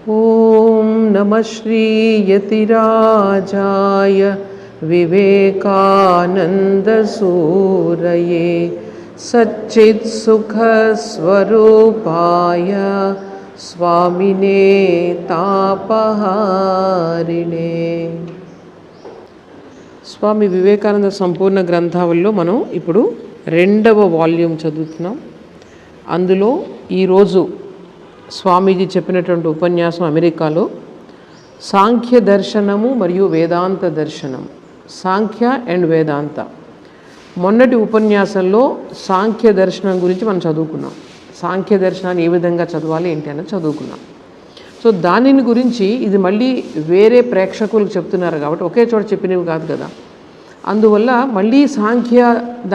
ఓం నమ శ్రీ యతిరాజాయ వివేకానందసూరయే సచ్చిత్సుఖస్వరూపాయ స్వామినే తాపహారిణే. స్వామి వివేకానంద సంపూర్ణ గ్రంథావళిలో మనం ఇప్పుడు 2వ వాల్యూమ్ చదువుతున్నాం. అందులో ఈరోజు స్వామీజీ చెప్పినటువంటి ఉపన్యాసం అమెరికాలో సాంఖ్య దర్శనము మరియు వేదాంత దర్శనం, సాంఖ్య అండ్ వేదాంత. మొన్నటి ఉపన్యాసంలో సాంఖ్య దర్శనం గురించి మనం చదువుకున్నాం. సాంఖ్య దర్శనాన్ని ఏ విధంగా చదవాలి ఏంటి అనేది చదువుకున్నాం. సో దానిని గురించి ఇది మళ్ళీ వేరే ప్రేక్షకులకు చెప్తున్నారు కాబట్టి ఒకే చోట చెప్పినవి కాదు కదా, అందువల్ల మళ్ళీ సాంఖ్య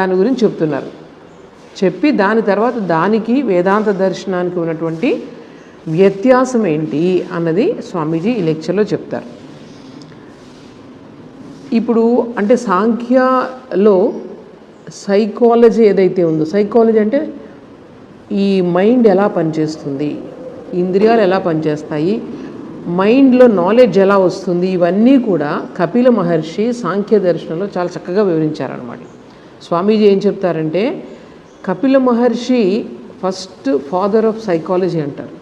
దాని గురించి చెప్తున్నారు. చెప్పి దాని తర్వాత దానికి వేదాంత దర్శనానికి ఉన్నటువంటి వ్యత్యాసం ఏంటి అన్నది స్వామీజీ ఈ లెక్చర్లో చెప్తారు. ఇప్పుడు అంటే సాంఖ్యలో సైకాలజీ ఏదైతే ఉందో, సైకాలజీ అంటే ఈ మైండ్ ఎలా పనిచేస్తుంది, ఇంద్రియాలు ఎలా పనిచేస్తాయి, మైండ్లో నాలెడ్జ్ ఎలా వస్తుంది, ఇవన్నీ కూడా కపిల మహర్షి సాంఖ్య దర్శనంలో చాలా చక్కగా వివరించారన్నమాట. స్వామీజీ ఏం చెప్తారంటే, కపిల మహర్షి ఫస్ట్ ఫాదర్ ఆఫ్ సైకాలజీ అంటారు.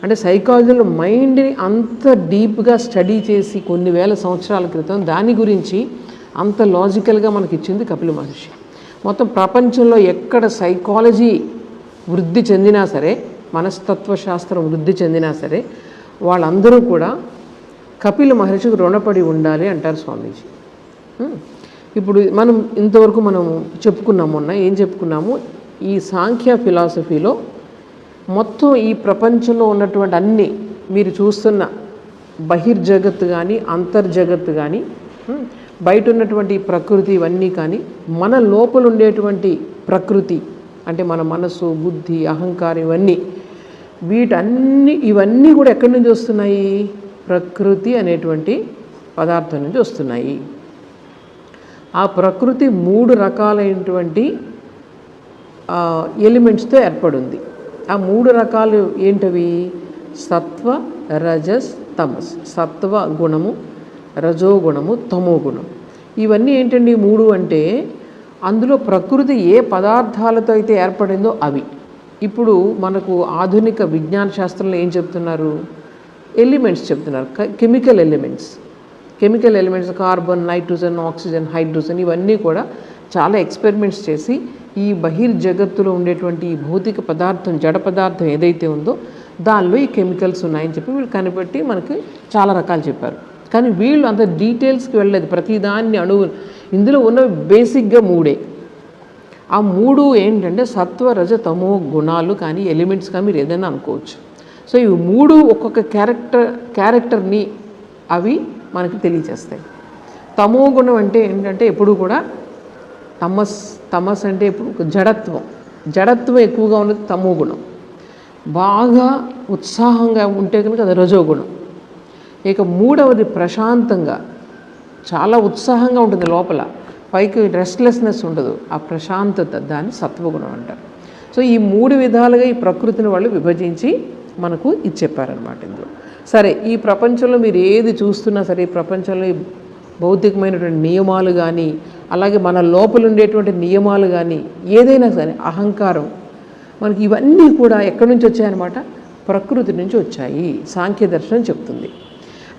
అంటే సైకాలజీలో మైండ్ని అంత డీప్గా స్టడీ చేసి కొన్ని వేల సంవత్సరాల క్రితం దాని గురించి అంత లాజికల్గా మనకి ఇచ్చింది కపిల మహర్షి. మొత్తం ప్రపంచంలో ఎక్కడ సైకాలజీ వృద్ధి చెందినా సరే, మనస్తత్వశాస్త్రం వృద్ధి చెందినా సరే, వాళ్ళందరూ కూడా కపిల మహర్షికి రుణపడి ఉండాలి అంటారు స్వామీజీ. ఇప్పుడు మనం ఇంతవరకు మనం చెప్పుకున్నాము, మొన్న ఏం చెప్పుకున్నాము, ఈ సాంఖ్య ఫిలాసఫీలో మొత్తం ఈ ప్రపంచంలో ఉన్నటువంటి అన్ని మీరు చూస్తున్న బహిర్జగత్తు కానీ అంతర్జగత్తు కానీ బయట ఉన్నటువంటి ప్రకృతి ఇవన్నీ కానీ మన లోపల ఉండేటువంటి ప్రకృతి అంటే మన మనసు, బుద్ధి, అహంకారం ఇవన్నీ కూడా ఎక్కడి నుంచి వస్తున్నాయి? ప్రకృతి అనేటువంటి పదార్థం నుంచి వస్తున్నాయి. ఆ ప్రకృతి 3 రకాలైనటువంటి ఎలిమెంట్స్తో ఏర్పడింది. ఆ 3 రకాలు ఏంటవి? సత్వ, రజస్, తమస్. సత్వ గుణము, రజోగుణము, తమో గుణం. ఇవన్నీ ఏంటండి 3 అంటే అందులో ప్రకృతి ఏ పదార్థాలతో అయితే ఏర్పడిందో అవి. ఇప్పుడు మనకు ఆధునిక విజ్ఞాన శాస్త్రంలో ఏం చెప్తున్నారు? ఎలిమెంట్స్ చెప్తున్నారు, chemical elements carbon, nitrogen, oxygen, hydrogen ఇవన్నీ కూడా చాలా ఎక్స్పెరిమెంట్స్ చేసి ఈ బహిర్జగత్తులో ఉండేటువంటి ఈ భౌతిక పదార్థం, జడ పదార్థం ఏదైతే ఉందో దానిలో ఈ కెమికల్స్ ఉన్నాయని చెప్పి వీళ్ళు కనిపెట్టి మనకి చాలా రకాలు చెప్పారు. కానీ వీళ్ళు అంత డీటెయిల్స్కి వెళ్ళలేదు. ప్రతిదాన్ని ఇందులో ఉన్న బేసిక్గా 3. ఆ 3 ఏంటంటే సత్వ, రజ, తమో గుణాలు కానీ ఎలిమెంట్స్ కానీ మీరు ఏదైనా అనుకోవచ్చు. సో ఇవి 3 ఒక్కొక్క క్యారెక్టర్ని అవి మనకి తెలియజేస్తాయి. తమో గుణం అంటే ఏంటంటే ఎప్పుడు కూడా తమస్ అంటే ఇప్పుడు జడత్వం ఎక్కువగా ఉన్నది తమో గుణం. బాగా ఉత్సాహంగా ఉంటే కనుక అది రజోగుణం. ఇక 3వది ప్రశాంతంగా, చాలా ఉత్సాహంగా ఉంటుంది లోపల, పైకి రెస్ట్లెస్నెస్ ఉండదు, ఆ ప్రశాంతత, దాన్ని సత్వగుణం అంటారు. సో ఈ 3 విధాలుగా ఈ ప్రకృతిని వాళ్ళు విభజించి మనకు ఇది చెప్పారనమాట ఇందులో. సరే, ఈ ప్రపంచంలో మీరు ఏది చూస్తున్నా సరే, ఈ ప్రపంచంలో ఈ భౌతికమైనటువంటి నియమాలు కానీ అలాగే మన లోపల ఉండేటువంటి నియమాలు కానీ ఏదైనా సరే, అహంకారం, మనకి ఇవన్నీ కూడా ఎక్కడి నుంచి వచ్చాయన్నమాట? ప్రకృతి నుంచి వచ్చాయి సాంఖ్య దర్శనం చెప్తుంది.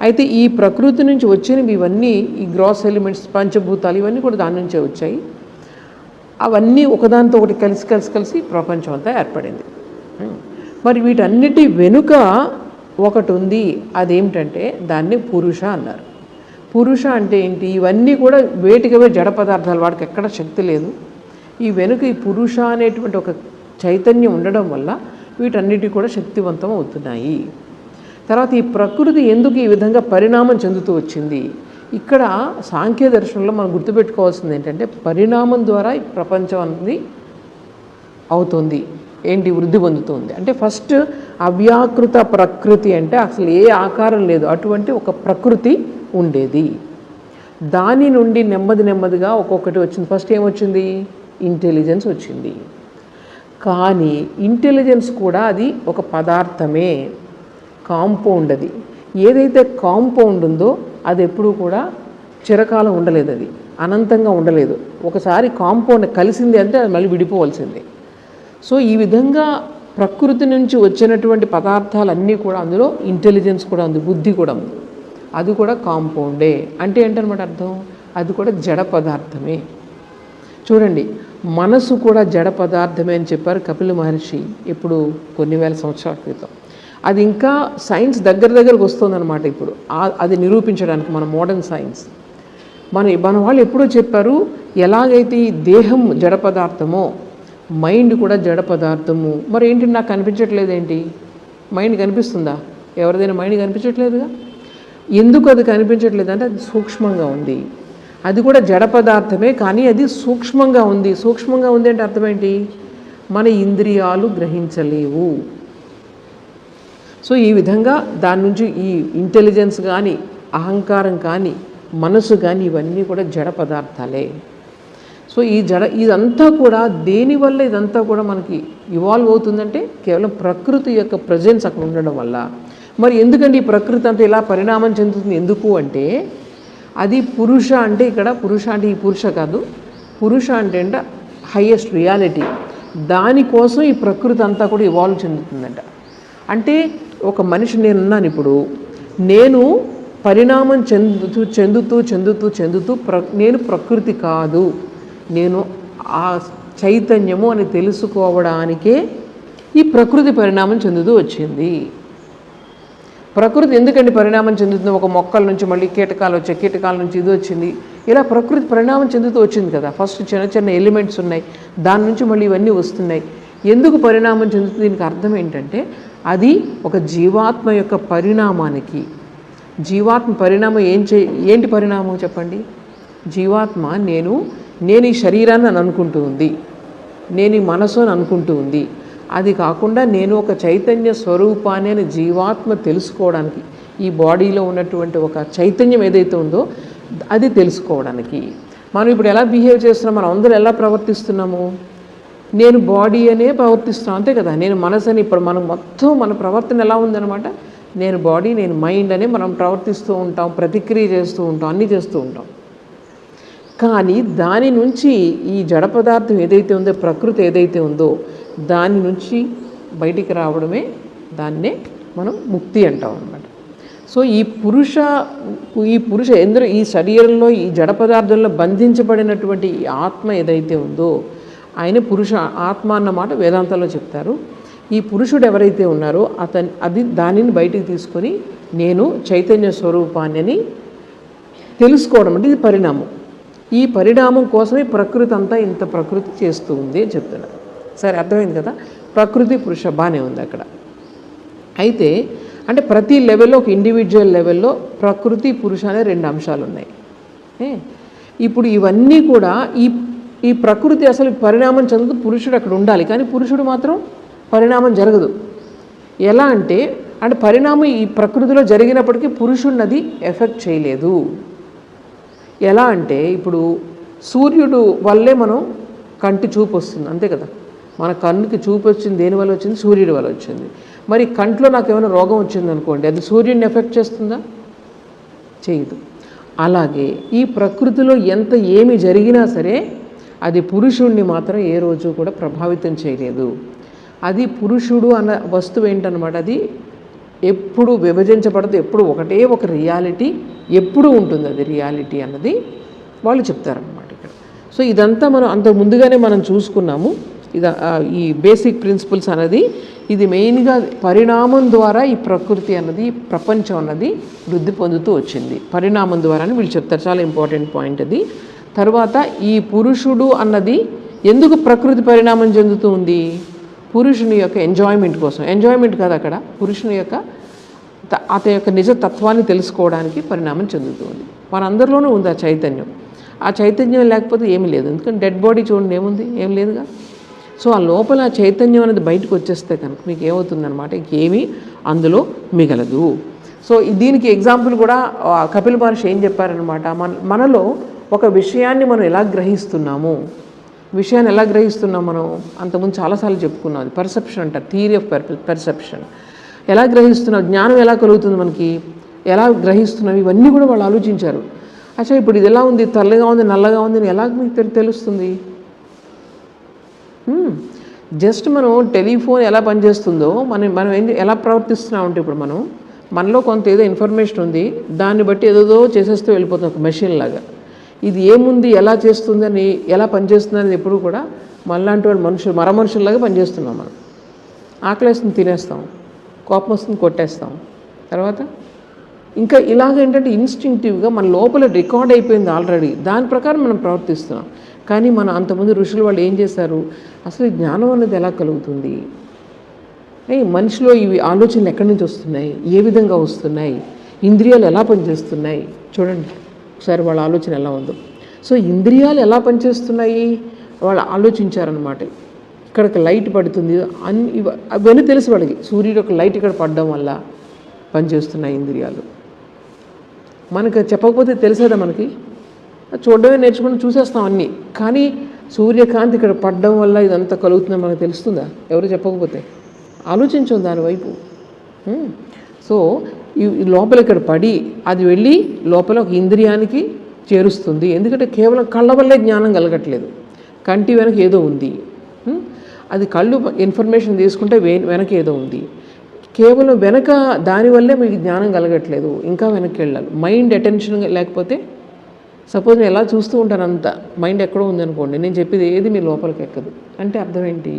అయితే ఈ ప్రకృతి నుంచి వచ్చినవి ఇవన్నీ, ఈ గ్రాస్ ఎలిమెంట్స్, పంచభూతాలు ఇవన్నీ కూడా దాని నుంచే వచ్చాయి. అవన్నీ ఒకదానితో ఒకటి కలిసి ప్రపంచం అంతా ఏర్పడింది. మరి వీటన్నిటి వెనుక ఒకటి ఉంది, అదేమిటంటే దాన్ని పురుష అన్నారు. పురుష అంటే ఏంటి? ఇవన్నీ కూడా వేటికవే జడ పదార్థాలు, వాడికి ఎక్కడ శక్తి లేదు. ఈ వెనుక ఈ పురుష అనేటువంటి ఒక చైతన్యం ఉండడం వల్ల వీటన్నిటి కూడా శక్తివంతం అవుతున్నాయి. తర్వాత ఈ ప్రకృతి ఎందుకు ఈ విధంగా పరిణామం చెందుతూ వచ్చింది? ఇక్కడ సాంఖ్య దర్శనంలో మనం గుర్తుపెట్టుకోవాల్సింది ఏంటంటే, పరిణామం ద్వారా ఈ ప్రపంచం అనేది అవుతుంది, వృద్ధి పొందుతుంది. అంటే ఫస్ట్ అవ్యాకృత ప్రకృతి అంటే అసలు ఏ ఆకారం లేదు, అటువంటి ఒక ప్రకృతి ఉండేది. దాని నుండి నెమ్మదిగా ఒక్కొక్కటి వచ్చింది. ఫస్ట్ ఏమొచ్చింది? ఇంటెలిజెన్స్ వచ్చింది. కానీ ఇంటెలిజెన్స్ కూడా అది ఒక పదార్థమే. కాంపౌండ్. అది ఏదైతే కాంపౌండ్ ఉందో అది ఎప్పుడూ కూడా చిరకాలం ఉండలేదు, అది అనంతంగా ఉండలేదు. ఒకసారి కాంపౌండ్ కలిసింది అంటే అది మళ్ళీ విడిపోవాల్సిందే. సో ఈ విధంగా ప్రకృతి నుంచి వచ్చినటువంటి పదార్థాలన్నీ కూడా, అందులో ఇంటెలిజెన్స్ కూడా ఉంది, బుద్ధి కూడా ఉంది, అది కూడా కాంపౌండే. అంటే ఏంటనమాట అర్థం, అది కూడా జడ పదార్థమే. చూడండి, మనసు కూడా జడ పదార్థమే అని చెప్పారు కపిల మహర్షి ఇప్పుడు కొన్ని వేల సంవత్సరాల క్రితం. అది ఇంకా సైన్స్ దగ్గరకు వస్తుందన్నమాట ఇప్పుడు అది నిరూపించడానికి. మన మోడర్న్ సైన్స్ మన వాళ్ళు ఎప్పుడో చెప్పారు, ఎలాగైతే ఈ దేహం జడ పదార్థమో మైండ్ కూడా జడ పదార్థము. మరి ఏంటి, నాకు కనిపించట్లేదు ఏంటి, మైండ్ కనిపిస్తుందా? ఎవరిదైనా మైండ్ కనిపించట్లేదుగా. ఎందుకు అది కనిపించట్లేదు అంటే అది సూక్ష్మంగా ఉంది. అది కూడా జడ పదార్థమే, కానీ అది సూక్ష్మంగా ఉంది. సూక్ష్మంగా ఉంది అంటే అర్థం ఏంటి, మన ఇంద్రియాలు గ్రహించలేవు. సో ఈ విధంగా దాని నుంచి ఈ ఇంటెలిజెన్స్ కానీ, అహంకారం కానీ, మనసు కానీ, ఇవన్నీ కూడా జడ పదార్థాలే. సో ఇదంతా కూడా దేనివల్ల ఇదంతా కూడా మనకి ఇవాల్వ్ అవుతుందంటే కేవలం ప్రకృతి యొక్క ప్రజెన్స్ అక్కడ ఉండడం వల్ల. మరి ఎందుకంటే ఈ ప్రకృతి అంతా ఇలా పరిణామం చెందుతుంది ఎందుకు అంటే, అది పురుష అంటే, ఇక్కడ పురుష అంటే ఈ పురుష కాదు, పురుష అంటే హైయెస్ట్ రియాలిటీ. దానికోసం ఈ ప్రకృతి అంతా కూడా ఇవాల్వ్ చెందుతుందంట. అంటే ఒక మనిషి నేనున్నాను ఇప్పుడు, నేను పరిణామం చెందుతూ నేను ప్రకృతి కాదు, నేను ఆ చైతన్యము అని తెలుసుకోవడానికే ఈ ప్రకృతి పరిణామం చెందుతూ వచ్చింది. ప్రకృతి ఎందుకండి పరిణామం చెందుతుంది? ఒక మొక్కల నుంచి మళ్ళీ కీటకాలు వచ్చాయి, కీటకాల నుంచి ఇది వచ్చింది, ఇలా ప్రకృతి పరిణామం చెందుతూ వచ్చింది కదా. ఫస్ట్ చిన్న చిన్న ఎలిమెంట్స్ ఉన్నాయి, దాని నుంచి మళ్ళీ ఇవన్నీ వస్తున్నాయి. ఎందుకు పరిణామం చెందుతుంది? దీనికి అర్థం ఏంటంటే, అది ఒక జీవాత్మ యొక్క పరిణామానికి. జీవాత్మ పరిణామం ఏంటి పరిణామం చెప్పండి? జీవాత్మ నేను ఈ శరీరాన్ని అని అనుకుంటూ ఉంది, నేను ఈ మనసు అని అనుకుంటూ ఉంది. అది కాకుండా నేను ఒక చైతన్య స్వరూపాన్ని అని జీవాత్మ తెలుసుకోవడానికి, ఈ బాడీలో ఉన్నటువంటి ఒక చైతన్యం ఏదైతే ఉందో అది తెలుసుకోవడానికి. మనం ఇప్పుడు ఎలా బిహేవ్ చేస్తున్నాం, మనం అందరూ ఎలా ప్రవర్తిస్తున్నాము? నేను బాడీ అనే ప్రవర్తిస్తున్నాం, అంతే కదా. నేను మనసు అని, ఇప్పుడు మనం మొత్తం మన ప్రవర్తన ఎలా ఉందన్నమాట, నేను బాడీ, నేను మైండ్ అనే మనం ప్రవర్తిస్తూ ఉంటాం, ప్రతిక్రియ చేస్తూ ఉంటాం, అన్నీ చేస్తూ ఉంటాం. కానీ దాని నుంచి ఈ జడ పదార్థం ఏదైతే ఉందో, ప్రకృతి ఏదైతే ఉందో, దాని నుంచి బయటికి రావడమే, దాన్నే మనం ముక్తి అంటాం అన్నమాట. సో ఈ పురుష ఈ శరీరంలో ఈ జడ పదార్థంలో బంధించబడినటువంటి ఈ ఆత్మ ఏదైతే ఉందో, ఆయన పురుష ఆత్మ అన్నమాట వేదాంతంలో చెప్తారు. ఈ పురుషుడు ఎవరైతే ఉన్నారో దానిని బయటికి తీసుకొని నేను చైతన్య స్వరూపాన్ని తెలుసుకోవడం అంటే ఇది పరిణామం. ఈ పరిణామం కోసమే ప్రకృతి అంతా ఇంత ప్రకృతి చేస్తూ ఉంది అని చెప్తున్నారు. సరే, అర్థమైంది కదా. ప్రకృతి పురుష బాగానే ఉంది అక్కడ. అయితే అంటే ప్రతి లెవెల్లో, ఒక ఇండివిజువల్ లెవెల్లో ప్రకృతి పురుష అనే రెండు అంశాలు ఉన్నాయి. ఇప్పుడు ఇవన్నీ కూడా ఈ ప్రకృతి అసలు పరిణామం చెందుతూ పురుషుడు అక్కడ ఉండాలి, కానీ పురుషుడు మాత్రం పరిణామం జరగదు. ఎలా అంటే పరిణామం ఈ ప్రకృతిలో జరిగినప్పటికీ పురుషుడిని అది ఎఫెక్ట్ చేయలేదు. ఎలా అంటే ఇప్పుడు సూర్యుడు వల్లే మనం కంటి చూపు వస్తుంది, అంతే కదా. మన కన్నుకి చూపు వచ్చింది దేనివల్ల వచ్చింది? సూర్యుడి వల్ల వచ్చింది. మరి కంట్లో నాకు ఏమైనా రోగం వచ్చింది అనుకోండి, అది సూర్యుడిని ఎఫెక్ట్ చేస్తుందా? చేయదు. అలాగే ఈ ప్రకృతిలో ఎంత ఏమి జరిగినా సరే అది పురుషుడిని మాత్రం ఏ రోజు కూడా ప్రభావితం చేయలేదు. అది పురుషుడు అన్న వస్తువు ఏంటన్నమాట, అది ఎప్పుడు విభజించబడదు, ఎప్పుడు ఒకటే ఒక రియాలిటీ ఎప్పుడు ఉంటుంది. అది రియాలిటీ అన్నది వాళ్ళు చెప్తారన్నమాట ఇక్కడ. సో ఇదంతా మనం అంత ముందుగానే మనం చూసుకున్నాము. ఈ బేసిక్ ప్రిన్సిపల్స్ అన్నది ఇది మెయిన్గా పరిణామం ద్వారా ఈ ప్రకృతి అన్నది, ప్రపంచం అన్నది వృద్ధి పొందుతూ వచ్చింది. పరిణామం ద్వారా అని వీళ్ళు చెప్తారు, చాలా ఇంపార్టెంట్ పాయింట్ అది. తర్వాత ఈ పురుషుడు అన్నది ఎందుకు ప్రకృతి పరిణామం చెందుతూ ఉంది? పురుషుని యొక్క ఎంజాయ్మెంట్ కోసం. ఎంజాయ్మెంట్ కాదు అక్కడ, పురుషుని యొక్క అతని యొక్క నిజ తత్వాన్ని తెలుసుకోవడానికి పరిణామం చెందుతుంది. మనందరిలోనూ ఉంది ఆ చైతన్యం. ఆ చైతన్యం లేకపోతే ఏమీ లేదు. ఎందుకంటే డెడ్ బాడీ చూడండి, ఏముంది? ఏం లేదుగా. సో ఆ లోపల ఆ చైతన్యం అనేది బయటకు వచ్చేస్తే కనుక మీకు ఏమవుతుందన్నమాట, ఇంకేమీ అందులో మిగలదు. సో దీనికి ఎగ్జాంపుల్ కూడా కపిల మహర్షి ఏం చెప్పారనమాట, మనలో ఒక విషయాన్ని మనం ఎలా గ్రహిస్తున్నాము, విషయాన్ని ఎలా గ్రహిస్తున్నాం మనం అంతకుముందు చాలాసార్లు చెప్పుకున్నాం. అది పర్సెప్షన్ అంటారు, థియరీ ఆఫ్ పర్సెప్షన్. ఎలా గ్రహిస్తున్నావు, జ్ఞానం ఎలా కలుగుతుంది మనకి, ఎలా గ్రహిస్తున్నావు, ఇవన్నీ కూడా వాళ్ళు ఆలోచించారు. అచ్చా ఇప్పుడు ఇది ఎలా ఉంది, తెల్లగా ఉంది, నల్లగా ఉంది అని ఎలా మీకు తెలుస్తుంది? జస్ట్ మనం టెలిఫోన్ ఎలా పనిచేస్తుందో మనం ఎలా ప్రవర్తిస్తున్నాం అంటే, ఇప్పుడు మనలో కొంత ఏదో ఇన్ఫర్మేషన్ ఉంది, దాన్ని బట్టి ఏదో చేసేస్తూ వెళ్ళిపోతుంది ఒక మెషిన్ లాగా. ఇది ఏముంది, ఎలా చేస్తుంది అని, ఎలా పనిచేస్తుంది అనేది ఎప్పుడు కూడా మనలాంటి వాళ్ళు మనుషుల్లాగా పనిచేస్తున్నాం. మనం ఆకలేస్తుంది తినేస్తాం, కోపం వస్తుంది కొట్టేస్తాం, తర్వాత ఇంకా ఇలాగ ఏంటంటే ఇన్స్టింక్టివ్గా మన లోపల రికార్డ్ అయిపోయింది ఆల్రెడీ, దాని ప్రకారం మనం ప్రవర్తిస్తున్నాం. కానీ మన అంతమంది ఋషులు వాళ్ళు ఏం చేశారు, అసలు ఈ జ్ఞానం అనేది ఎలా కలుగుతుంది, మనిషిలో ఇవి ఆలోచనలు ఎక్కడి నుంచి వస్తున్నాయి, ఏ విధంగా వస్తున్నాయి, ఇంద్రియాలు ఎలా పనిచేస్తున్నాయి, చూడండి ఒకసారి వాళ్ళ ఆలోచన ఎలా ఉందో. సో ఇంద్రియాలు ఎలా పనిచేస్తున్నాయి వాళ్ళు ఆలోచించారనమాట. ఇక్కడికి లైట్ పడుతుంది అవన్నీ తెలుసు వాళ్ళకి, సూర్యుడు ఒక లైట్ ఇక్కడ పడడం వల్ల పనిచేస్తున్నాయి ఇంద్రియాలు. మనకు చెప్పకపోతే తెలిసేదా, మనకి చూడడమే నేర్చుకుని చూసేస్తాం అన్నీ. కానీ సూర్యకాంతి ఇక్కడ పడడం వల్ల ఇదంతా కలుగుతుందని మనకు తెలుస్తుందా, ఎవరు చెప్పకపోతే? ఆలోచించాం దానివైపు. సో ఈ లోపల ఇక్కడ పడి అది వెళ్ళి లోపల ఒక ఇంద్రియానికి చేరుస్తుంది. ఎందుకంటే కేవలం కళ్ళ వల్లే జ్ఞానం కలగట్లేదు, కంటి వెనక ఏదో ఉంది. అది కళ్ళు ఇన్ఫర్మేషన్ తీసుకుంటే వెనక ఏదో ఉంది. కేవలం వెనక దానివల్లే మీకు జ్ఞానం కలగట్లేదు, ఇంకా వెనక్కి వెళ్ళాలి. మైండ్ అటెన్షన్ లేకపోతే, సపోజ్ నేను ఎలా చూస్తూ ఉంటాను అంత మైండ్ ఎక్కడో ఉందనుకోండి, నేను చెప్పేది ఏది మీ లోపలికి ఎక్కదు. అంటే అర్థం ఏంటి,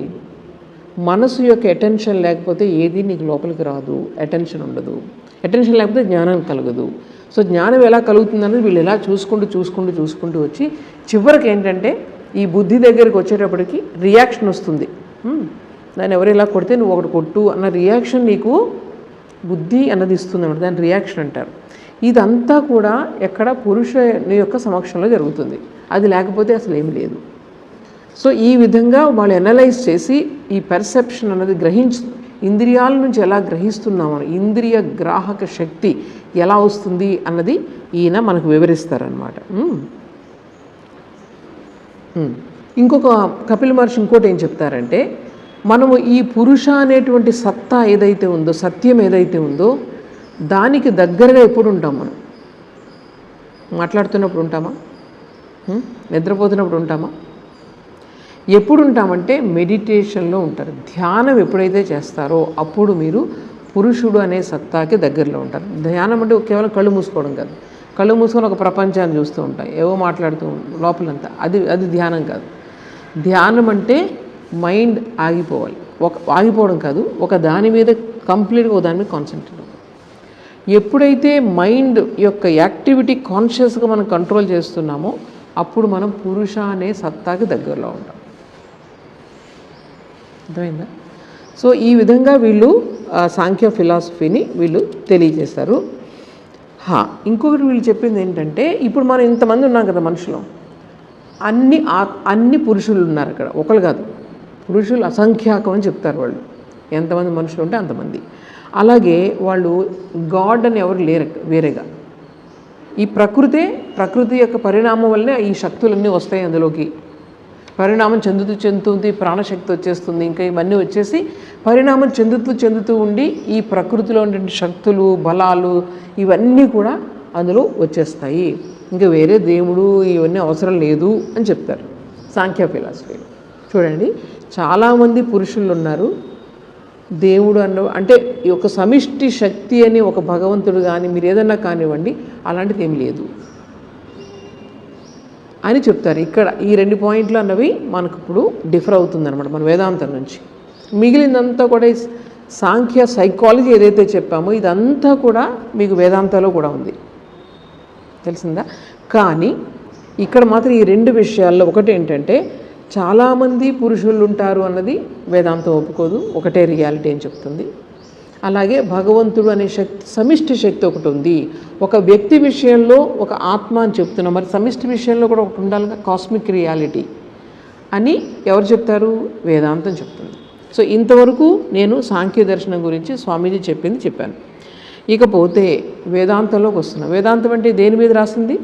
మనసు యొక్క అటెన్షన్ లేకపోతే ఏది నీకు లోపలికి రాదు, అటెన్షన్ ఉండదు. అటెన్షన్ లేకపోతే జ్ఞానం కలగదు. సో జ్ఞానం ఎలా కలుగుతుంది అనేది వీళ్ళు ఎలా చూసుకుంటూ వచ్చి చివరికి ఏంటంటే ఈ బుద్ధి దగ్గరికి వచ్చేటప్పటికి రియాక్షన్ వస్తుంది. దాన్ని ఎవరు ఇలా కొడితే నువ్వు ఒకటి కొట్టు అన్న రియాక్షన్ నీకు బుద్ధి అన్నది ఇస్తుంది అన్నమాట, దాన్ని రియాక్షన్ అంటారు. ఇదంతా కూడా ఎక్కడ పురుషుని యొక్క సమక్షంలో జరుగుతుంది, అది లేకపోతే అసలు ఏమి లేదు. సో ఈ విధంగా వాళ్ళు అనలైజ్ చేసి ఈ పర్సెప్షన్ అన్నది ఇంద్రియాల నుంచి ఎలా గ్రహిస్తున్నామని, ఇంద్రియ గ్రాహక శక్తి ఎలా వస్తుంది అన్నది ఈయన మనకు వివరిస్తారనమాట. ఇంకొక కపిల మహర్షి ఇంకోటి ఏం చెప్తారంటే, మనము ఈ పురుష అనేటువంటి సత్తా ఏదైతే ఉందో, సత్యం ఏదైతే ఉందో దానికి దగ్గరగా ఎప్పుడు ఉంటాం మనం? మాట్లాడుతున్నప్పుడు ఉంటామా? నిద్రపోతున్నప్పుడు ఉంటామా? ఎప్పుడు ఉంటామంటే మెడిటేషన్లో ఉంటారు. ధ్యానం ఎప్పుడైతే చేస్తారో అప్పుడు మీరు పురుషుడు అనే సత్తాకి దగ్గరలో ఉంటారు. ధ్యానం అంటే కేవలం కళ్ళు మూసుకోవడం కాదు, కళ్ళు మూసుకొని ఒక ప్రపంచాన్ని చూస్తూ ఉంటాం, ఏవో మాట్లాడుతూ లోపలంతా, అది ధ్యానం కాదు. ధ్యానం అంటే మైండ్ ఆగిపోవాలి, ఆగిపోవడం కాదు, ఒక దాని మీద కంప్లీట్గా ఒక దాని మీద కాన్సన్ట్రేట్ అవ్వాలి. ఎప్పుడైతే మైండ్ యొక్క యాక్టివిటీ కాన్షియస్గా మనం కంట్రోల్ చేస్తున్నామో అప్పుడు మనం పురుష అనే సత్తాకి దగ్గరలో ఉంటాం. అర్థమైందా? సో ఈ విధంగా వీళ్ళు సాంఖ్య ఫిలాసఫీని వీళ్ళు తెలియజేస్తారు. ఇంకొకటి వీళ్ళు చెప్పింది ఏంటంటే, ఇప్పుడు మనం ఇంతమంది ఉన్నాం కదా మనుషులు, అన్ని పురుషులు ఉన్నారు అక్కడ, ఒకళ్ళు కాదు, పురుషులు అసంఖ్యాకం అని చెప్తారు వాళ్ళు. ఎంతమంది మనుషులు ఉంటే అంతమంది. అలాగే వాళ్ళు గాడ్ అని ఎవరు లేరు వేరేగా. ఈ ప్రకృతి యొక్క పరిణామం వల్లే ఈ శక్తులన్నీ వస్తాయి అందులోకి. పరిణామం చెందుతుంది, ప్రాణశక్తి వచ్చేస్తుంది, ఇంకా ఇవన్నీ వచ్చేసి పరిణామం చెందుతూ ఉండి ఈ ప్రకృతిలో ఉండే శక్తులు, బలాలు ఇవన్నీ కూడా అందులో వచ్చేస్తాయి. ఇంకా వేరే దేవుడు ఇవన్నీ అవసరం లేదు అని చెప్తారు సాంఖ్య ఫిలాసఫీలో. చూడండి, చాలామంది పురుషులు ఉన్నారు, దేవుడు అంటే ఈ యొక్క సమిష్టి శక్తి అని ఒక భగవంతుడు కానీ మీరు ఏదన్నా కానివ్వండి అలాంటిది ఏం లేదు అని చెప్తారు. ఇక్కడ ఈ 2 పాయింట్లు అన్నవి మనకు ఇప్పుడు డిఫర్ అవుతుందన్నమాట మన వేదాంతం నుంచి. మిగిలిందంతా కూడా సాంఖ్య సైకాలజీ ఏదైతే చెప్పామో ఇదంతా కూడా మీకు వేదాంతాలో కూడా ఉంది, తెలిసిందా? కానీ ఇక్కడ మాత్రం ఈ 2 విషయాల్లో ఒకటి ఏంటంటే, చాలామంది పురుషులు ఉంటారు అన్నది వేదాంతం ఒప్పుకోదు, ఒకటే రియాలిటీ అని చెప్తుంది. అలాగే భగవంతుడు అనే శక్తి, సమిష్టి శక్తి ఒకటి ఉంది. ఒక వ్యక్తి విషయంలో ఒక ఆత్మ అని చెప్తున్నాం, మరి సమిష్టి విషయంలో కూడా ఒకటి ఉండాలిగా, కాస్మిక్ రియాలిటీ అని ఎవరు చెప్తారు? వేదాంతం చెప్తుంది. సో ఇంతవరకు నేను సాంఖ్య దర్శనం గురించి స్వామీజీ చెప్పాను. ఇకపోతే వేదాంతంలోకి వస్తున్నాం. వేదాంతం అంటే దేని మీద రాసింది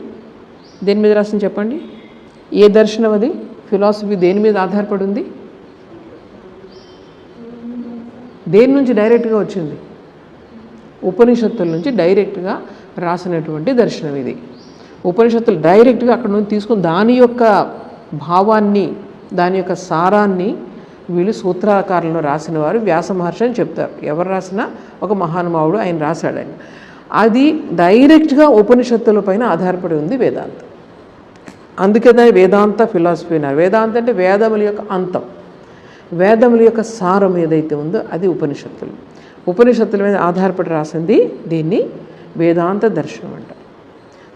చెప్పండి? ఏ దర్శనం అది? ఫిలాసఫీ దేని మీద ఆధారపడి ఉంది? దేని నుంచి డైరెక్ట్గా వచ్చింది? ఉపనిషత్తుల నుంచి డైరెక్ట్గా రాసినటువంటి దర్శనం ఇది. ఉపనిషత్తులు డైరెక్ట్గా అక్కడ నుంచి తీసుకుని దాని యొక్క భావాన్ని, దాని యొక్క సారాన్ని వీళ్ళు సూత్రాకారంలో రాసిన వారు వ్యాస మహర్షి అని చెప్తారు. ఎవరు రాసినా ఒక మహానుభావుడు ఆయన రాశాడని. అది డైరెక్ట్గా ఉపనిషత్తుల పైన ఆధారపడి ఉంది వేదాంతం. అందుకే దాన్ని వేదాంత ఫిలాసఫీ అన్నారు. వేదాంతం అంటే వేదముల యొక్క అంతం, వేదముల యొక్క సారం ఏదైతే ఉందో అది ఉపనిషత్తులు. ఉపనిషత్తుల మీద ఆధారపడి రాసింది దీన్ని వేదాంత దర్శనం అంటారు.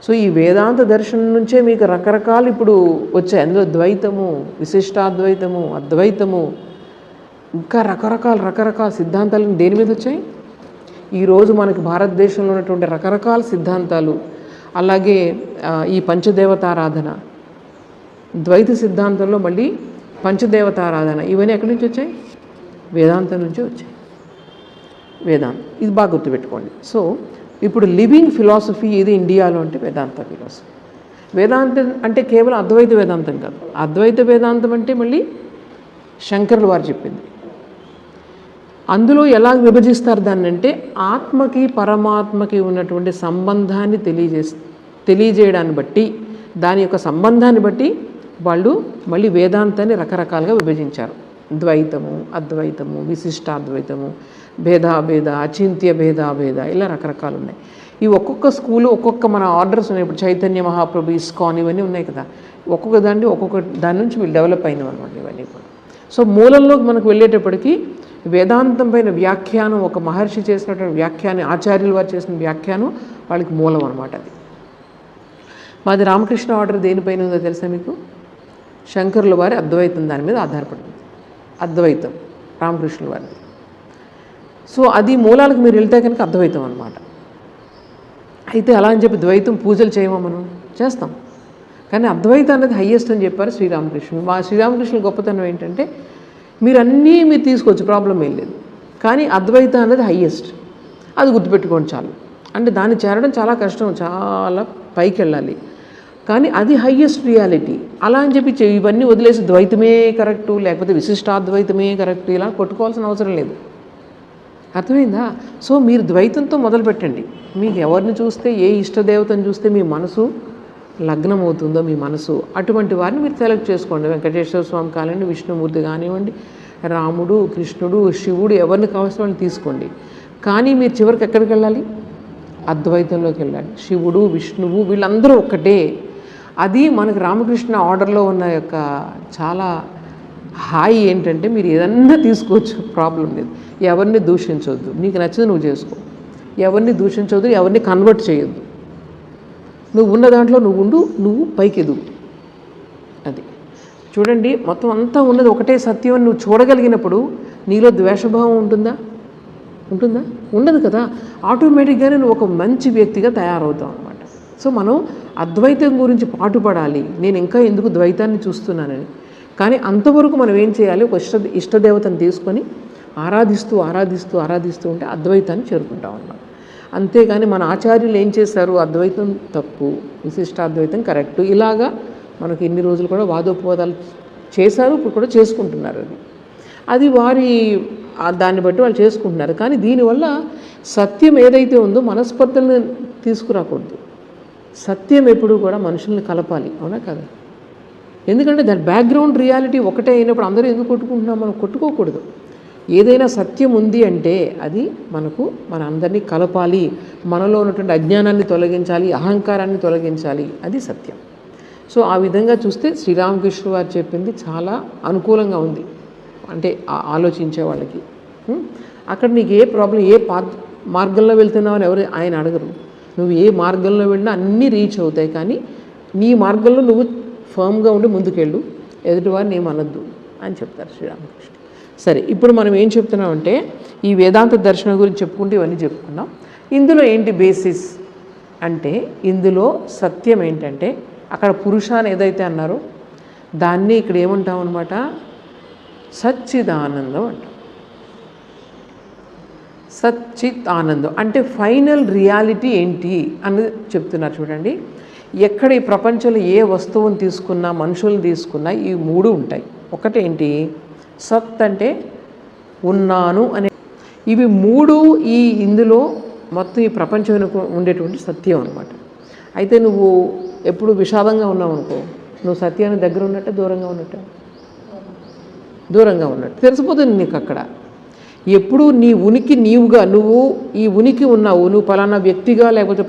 సో ఈ వేదాంత దర్శనం నుంచే మీకు రకరకాలు ఇప్పుడు వచ్చాయి. అందులో ద్వైతము, విశిష్టాద్వైతము, అద్వైతము, ఇంకా రకరకాల సిద్ధాంతాలు దేని మీద వచ్చాయి? ఈరోజు మనకి భారతదేశంలో ఉన్నటువంటి రకరకాల సిద్ధాంతాలు, అలాగే ఈ పంచదేవతారాధన, ద్వైత సిద్ధాంతంలో మళ్ళీ పంచదేవతారాధన, ఇవన్నీ ఎక్కడి నుంచి వచ్చాయి? వేదాంతం నుంచి వచ్చాయి. వేదాంతం ఇది బాగా గుర్తుపెట్టుకోండి. సో ఇప్పుడు లివింగ్ ఫిలాసఫీ ఇది ఇండియాలో అంటే వేదాంత ఫిలాసఫీ. వేదాంతం అంటే కేవలం అద్వైత వేదాంతం కాదు. అద్వైత వేదాంతం అంటే మళ్ళీ శంకరులు వారు చెప్పింది. అందులో ఎలా విభజిస్తారు దాన్ని అంటే ఆత్మకి పరమాత్మకి ఉన్నటువంటి సంబంధాన్ని తెలియజేయడాన్ని బట్టి, దాని యొక్క సంబంధాన్ని బట్టి వాళ్ళు మళ్ళీ వేదాంతాన్ని రకరకాలుగా విభజించారు. ద్వైతము, అద్వైతము, విశిష్టాద్వైతము, భేదాభేద, అచింత్య భేదాభేద, ఇలా రకరకాలు ఉన్నాయి. ఈ ఒక్కొక్క స్కూలు ఒక్కొక్క మన ఆర్డర్స్ ఉన్నాయి. ఇప్పుడు చైతన్య మహాప్రభు, ఇస్కాన్ ఇవన్నీ ఉన్నాయి కదా. ఒక్కొక్క దాని నుంచి వీళ్ళు డెవలప్ అయినవి అనమాట ఇవన్నీ కూడా. సో మూలంలోకి మనకు వెళ్ళేటప్పటికీ వేదాంతం పైన వ్యాఖ్యానం, ఒక మహర్షి చేసినటువంటి వ్యాఖ్యానం, ఆచార్యులు వారు చేసిన వ్యాఖ్యానం వాళ్ళకి మూలం అనమాట. అది మాది రామకృష్ణ ఆర్డర్ దేనిపైన ఉందో తెలుసా మీకు? శంకరుల వారి అద్వైతం దాని మీద ఆధారపడింది. అద్వైతం రామకృష్ణుల వారిది. సో అది మూలాలకు మీరు వెళ్తే కనుక అద్వైతం అనమాట. అయితే అలా అని చెప్పి ద్వైతం పూజలు చేయమో మనం చేస్తాం, కానీ అద్వైతం అనేది హయ్యెస్ట్ అని చెప్పారు శ్రీరామకృష్ణుడు. మా శ్రీరామకృష్ణుల గొప్పతనం ఏంటంటే మీరు తీసుకోవచ్చు, ప్రాబ్లం ఏం లేదు, కానీ అద్వైతం అనేది హయ్యెస్ట్. అది గుర్తుపెట్టుకోండి చాలు. అంటే దాన్ని చేరడం చాలా కష్టం, చాలా పైకి వెళ్ళాలి, కానీ అది హయ్యెస్ట్ రియాలిటీ. అలా అని చెప్పి ఇవన్నీ వదిలేసి ద్వైతమే కరెక్టు, లేకపోతే విశిష్టాద్వైతమే కరెక్టు, ఇలా కొట్టుకోవాల్సిన అవసరం లేదు. అర్థమైందా? సో మీరు ద్వైతంతో మొదలు పెట్టండి. మీకు ఎవరిని చూస్తే, ఏ ఇష్టదేవతను చూస్తే మీ మనసు లగ్నం అవుతుందో, మీ మనసు అటువంటి వారిని మీరు సెలెక్ట్ చేసుకోండి. వెంకటేశ్వర స్వామి కానివ్వండి, విష్ణుమూర్తి కానివ్వండి, రాముడు, కృష్ణుడు, శివుడు, ఎవరిని కావాల్సిన వాళ్ళని తీసుకోండి. కానీ మీరు చివరికి ఎక్కడికి వెళ్ళాలి? అద్వైతంలోకి వెళ్ళాలి. శివుడు, విష్ణువు వీళ్ళందరూ ఒక్కటే. అది మనకు రామకృష్ణ ఆర్డర్లో ఉన్న యొక్క చాలా హాయి ఏంటంటే మీరు ఏదన్నా తీసుకోవచ్చు, ప్రాబ్లం లేదు. ఎవరిని దూషించవద్దు, నీకు నచ్చింది నువ్వు చేసుకో. ఎవరిని దూషించవద్దు, ఎవరిని కన్వర్ట్ చేయొద్దు. నువ్వు ఉన్న దాంట్లో నువ్వు ఉండు, నువ్వు పైకి ఎదుగు. అది చూడండి, మొత్తం అంతా ఉన్నది ఒకటే సత్యం అని నువ్వు చూడగలిగినప్పుడు నీలో ద్వేషభావం ఉంటుందా? ఉండదు కదా. ఆటోమేటిక్గానే నువ్వు ఒక మంచి వ్యక్తిగా తయారవుతావు అనమాట. సో మనం అద్వైతం గురించి పాటుపడాలి. నేను ఇంకా ఎందుకు ద్వైతాన్ని చూస్తున్నానని. కానీ అంతవరకు మనం ఏం చేయాలి? ఒక ఇష్టదేవతను తీసుకొని ఆరాధిస్తూ ఉంటే అద్వైతాన్ని చేరుకుంటాం అన్నమాట. అంతేగాని మన ఆచార్యులు ఏం చేశారు? అద్వైతం తప్పు, విశిష్టాద్వైతం కరెక్టు, ఇలాగా మనకు ఇన్ని రోజులు కూడా వాదోపవాదాలు చేశారు, ఇప్పుడు కూడా చేసుకుంటున్నారు. అది వారి దాన్ని బట్టి వాళ్ళు చేసుకుంటున్నారు. కానీ దీనివల్ల సత్యం ఏదైతే ఉందో మనస్పర్ధలను తీసుకురాకూడదు. సత్యం ఎప్పుడు కూడా మనుషుల్ని కలపాలి, అవునా కదా? ఎందుకంటే దాని బ్యాక్గ్రౌండ్ రియాలిటీ ఒకటే అయినప్పుడు అందరూ ఎందుకు కొట్టుకుంటున్నాం? మనం కొట్టుకోకూడదు. ఏదైనా సత్యం ఉంది అంటే అది మన అందరినీ కలపాలి, మనలో ఉన్నటువంటి అజ్ఞానాన్ని తొలగించాలి, అహంకారాన్ని తొలగించాలి, అది సత్యం. సో ఆ విధంగా చూస్తే శ్రీరామకృష్ణ వారు చెప్పింది చాలా అనుకూలంగా ఉంది. అంటే ఆలోచించే వాళ్ళకి అక్కడ నీకు ఏ ప్రాబ్లం, ఏ మార్గంలో వెళ్తున్నావు అని ఎవరు ఆయన అడగరు. నువ్వు ఏ మార్గంలో వెళ్ళినా అన్నీ రీచ్ అవుతాయి. కానీ నీ మార్గంలో నువ్వు ఫర్మ్గా ఉండి ముందుకెళ్ళు, ఎదుటివారిని ఏమనొద్దు అని చెప్తారు శ్రీరామకృష్ణ. సరే, ఇప్పుడు మనం ఏం చెప్తున్నామంటే ఈ వేదాంత దర్శనం గురించి చెప్పుకుంటూ ఇవన్నీ చెప్పుకున్నాం. ఇందులో ఏంటి బేసిస్ అంటే, ఇందులో సత్యం ఏంటంటే అక్కడ పురుష అని ఏదైతే అన్నారో దాన్ని ఇక్కడ ఏమంటాం అనమాట? సచ్చిదానందం అంటాం. సచ్చిత్ ఆనందం అంటే ఫైనల్ రియాలిటీ ఏంటి అన్నది చెప్తున్నారు. చూడండి, ఎక్కడ ఈ ప్రపంచంలో ఏ వస్తువుని తీసుకున్నా, మనుషులను తీసుకున్నా ఈ మూడు ఉంటాయి. ఒకటేంటి? సత్ అంటే ఉన్నాను అనే, ఇవి మూడు ఇందులో మొత్తం ఈ ప్రపంచం వెనుక ఉండేటువంటి సత్యం అనమాట. అయితే నువ్వు ఎప్పుడు విషాదంగా ఉన్నావు అనుకో, నువ్వు సత్యానికి దగ్గర ఉన్నట్టే దూరంగా ఉన్నట్టే, దూరంగా ఉన్నట్టు తెలిసిపోతుంది నీకు అక్కడ. ఎప్పుడు నీ ఉనికి నీవుగా, నువ్వు ఈ ఉనికి ఉన్నావు, నువ్వు పలానా వ్యక్తిగా లేకపోతే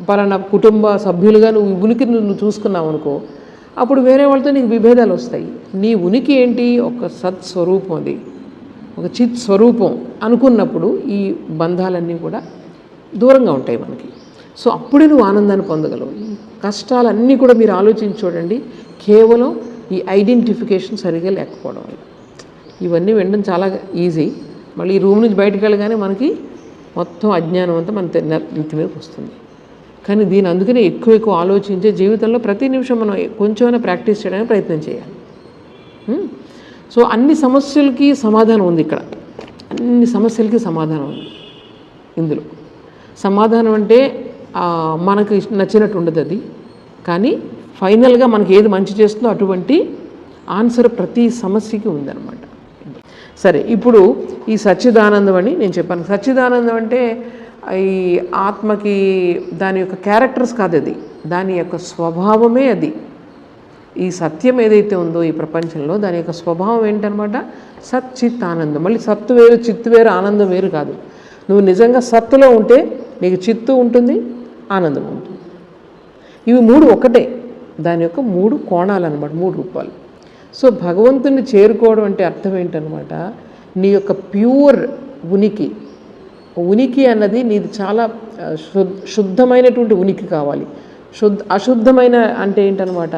పలానా కుటుంబ సభ్యులుగా నువ్వు ఈ ఉనికిని నువ్వు చూసుకున్నావు అనుకో, అప్పుడు వేరే వాళ్ళతో నీకు విభేదాలు వస్తాయి. నీ ఉనికి ఏంటి? ఒక సత్స్వరూపం, అది ఒక చిత్ స్వరూపం అనుకున్నప్పుడు ఈ బంధాలన్నీ కూడా దూరంగా ఉంటాయి మనకి. సో అప్పుడే నువ్వు ఆనందాన్ని పొందగలవు. ఈ కష్టాలన్నీ కూడా మీరు ఆలోచించి చూడండి, కేవలం ఈ ఐడెంటిఫికేషన్ సరిగా లేకపోవడం వల్ల. ఇవన్నీ వినడం చాలా ఈజీ, మళ్ళీ ఈ రూమ్ నుంచి బయటకు వెళ్ళగానే మనకి మొత్తం అజ్ఞానం అంతా మన నెత్తి మీదకి వస్తుంది. కానీ దీని అందుకనే ఎక్కువ ఆలోచించే జీవితంలో ప్రతి నిమిషం మనం కొంచెమైనా ప్రాక్టీస్ చేయడానికి ప్రయత్నం చేయాలి. సో అన్ని సమస్యలకి సమాధానం ఉంది ఇక్కడ, అన్ని సమస్యలకి సమాధానం ఉంది ఇందులో. సమాధానం అంటే మనకు నచ్చినట్టు ఉండదు అది, కానీ ఫైనల్గా మనకి ఏది మంచి చేస్తుందో అటువంటి ఆన్సర్ ప్రతి సమస్యకి ఉందన్నమాట. సరే, ఇప్పుడు ఈ సచ్చిదానందం అని నేను చెప్పాను. సచ్చిదానందం అంటే ఈ ఆత్మకి దాని యొక్క క్యారెక్టర్స్ కాదు, అది దాని యొక్క స్వభావమే. అది ఈ సత్యం ఏదైతే ఉందో ఈ ప్రపంచంలో దాని యొక్క స్వభావం ఏంటనమాట, సచ్చిత్ ఆనందం. మళ్ళీ సత్తు వేరు చిత్తు వేరు ఆనందం వేరు కాదు. నువ్వు నిజంగా సత్తులో ఉంటే నీకు చిత్తు ఉంటుంది, ఆనందం ఉంటుంది. ఇవి మూడు ఒకటే, దాని యొక్క మూడు కోణాలు అనమాట, మూడు రూపాలు. సో భగవంతుని చేరుకోవడం అంటే అర్థం ఏంటనమాట, నీ యొక్క ప్యూర్ ఉనికి అన్నది నీది చాలా శుద్ధమైనటువంటి ఉనికి కావాలి. అశుద్ధమైన అంటే ఏంటనమాట,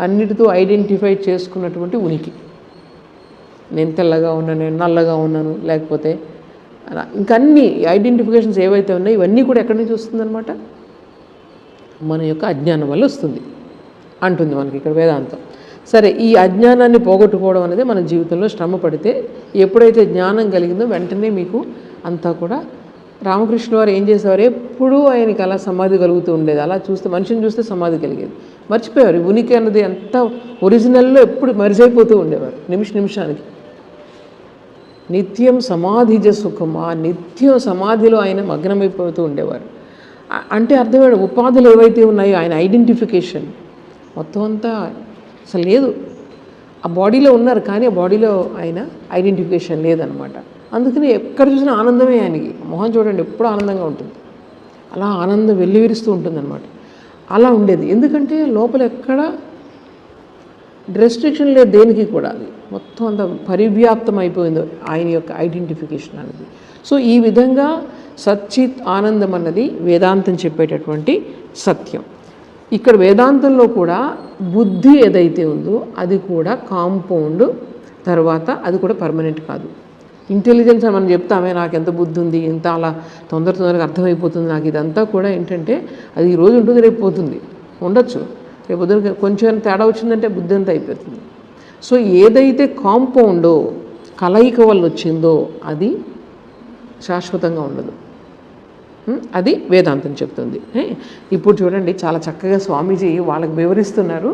అన్నిటితో ఐడెంటిఫై చేసుకున్నటువంటి ఉనికి. నేను తెల్లగా ఉన్నాను, నేను నల్లగా ఉన్నాను, లేకపోతే ఇంకన్నీ ఐడెంటిఫికేషన్స్ ఏవైతే ఉన్నాయో ఇవన్నీ కూడా ఎక్కడి నుంచి వస్తుందన్నమాట, మన యొక్క అజ్ఞానం వల్ల వస్తుంది అంటుంది మనకి ఇక్కడ వేదాంతం. సరే, ఈ అజ్ఞానాన్ని పోగొట్టుకోవడం అనేది మన జీవితంలో శ్రమ పడితే, ఎప్పుడైతే జ్ఞానం కలిగిందో వెంటనే మీకు అంతా కూడా. రామకృష్ణ వారు ఏం చేసేవారు, ఎప్పుడూ ఆయనకి అలా సమాధి కలుగుతూ ఉండేది. అలా చూస్తే, మనిషిని చూస్తే సమాధి కలిగేది. మర్చిపోయారు ఉనికి అన్నది ఎంత ఒరిజినల్లో ఎప్పుడు మరిచైపోతూ ఉండేవారు నిమిషానికి. నిత్యం సమాధిజ సుఖం, ఆ నిత్యం సమాధిలో ఆయన మగ్నమైపోతూ ఉండేవారు. అంటే అర్థమయ్యాడు, ఉపాధులు ఏవైతే ఉన్నాయో ఆయన ఐడెంటిఫికేషన్ మొత్తం అంతా అసలు లేదు. ఆ బాడీలో ఉన్నారు కానీ ఆ బాడీలో ఆయన ఐడెంటిఫికేషన్ లేదనమాట. అందుకని ఎక్కడ చూసినా ఆనందమే ఆయనకి. మొహం చూడండి ఎప్పుడూ ఆనందంగా ఉంటుంది, అలా ఆనందం వెల్లివిరుస్తూ ఉంటుందన్నమాట. అలా ఉండేది, ఎందుకంటే లోపల ఎక్కడ రెస్ట్రిక్షన్ లేదు దేనికి కూడా. అది మొత్తం అంత పరివ్యాప్తం అయిపోయింది ఆయన యొక్క ఐడెంటిఫికేషన్ అనేది. సో ఈ విధంగా సచ్చిత్ ఆనందం అన్నది వేదాంతం చెప్పేటటువంటి సత్యం. ఇక్కడ వేదాంతంలో కూడా బుద్ధి ఏదైతే ఉందో అది కూడా కాంపౌండ్, తర్వాత అది కూడా పర్మనెంట్ కాదు. ఇంటెలిజెన్స్ అని మనం చెప్తామే, నాకు ఎంత బుద్ధి ఉంది, ఇంత అలా తొందరగా అర్థమైపోతుంది నాకు, ఇదంతా కూడా ఏంటంటే అది ఈరోజు ఉంటుంది, రేపు పోతుంది, ఉండొచ్చు, రేపు పొద్దున కొంచెం తేడా వచ్చిందంటే బుద్ధి అంతా అయిపోతుంది. సో ఏదైతే కాంపౌండో, కలయిక వల్ల వచ్చిందో అది శాశ్వతంగా ఉండదు. అది వేదాంతం చెప్తుంది. ఇప్పుడు చూడండి చాలా చక్కగా స్వామీజీ వాళ్ళకి వివరిస్తున్నారు.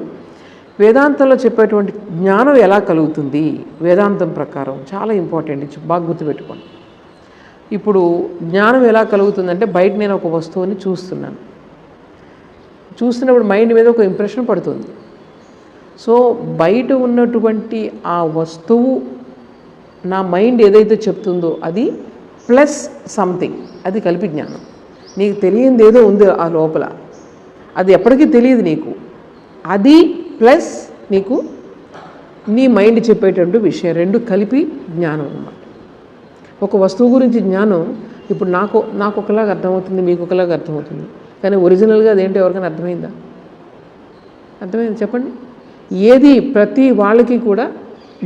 వేదాంతంలో చెప్పేటువంటి జ్ఞానం ఎలా కలుగుతుంది వేదాంతం ప్రకారం, చాలా ఇంపార్టెంట్, బాగా గుర్తుపెట్టుకోండి. ఇప్పుడు జ్ఞానం ఎలా కలుగుతుందంటే, బయట నేను ఒక వస్తువుని చూస్తున్నప్పుడు మైండ్ మీద ఒక ఇంప్రెషన్ పడుతుంది. సో బయట ఉన్నటువంటి ఆ వస్తువు నా మైండ్ ఏదైతే చెప్తుందో అది ప్లస్ సంథింగ్, అది కలిపి జ్ఞానం. నీకు తెలియంది ఏదో ఉంది ఆ లోపల, అది ఎప్పటికీ తెలియదు నీకు, అది ప్లస్ నీకు నీ మైండ్ చెప్పేటటువంటి విషయం, రెండు కలిపి జ్ఞానం అన్నమాట. ఒక వస్తువు గురించి జ్ఞానం ఇప్పుడు నాకు ఒకలాగా అర్థమవుతుంది, మీకు ఒకలాగా అర్థమవుతుంది, కానీ ఒరిజినల్గా అదేంటో ఎవరికైనా అర్థమైందా? అర్థమైంది చెప్పండి. ఏది ప్రతి వాళ్ళకి కూడా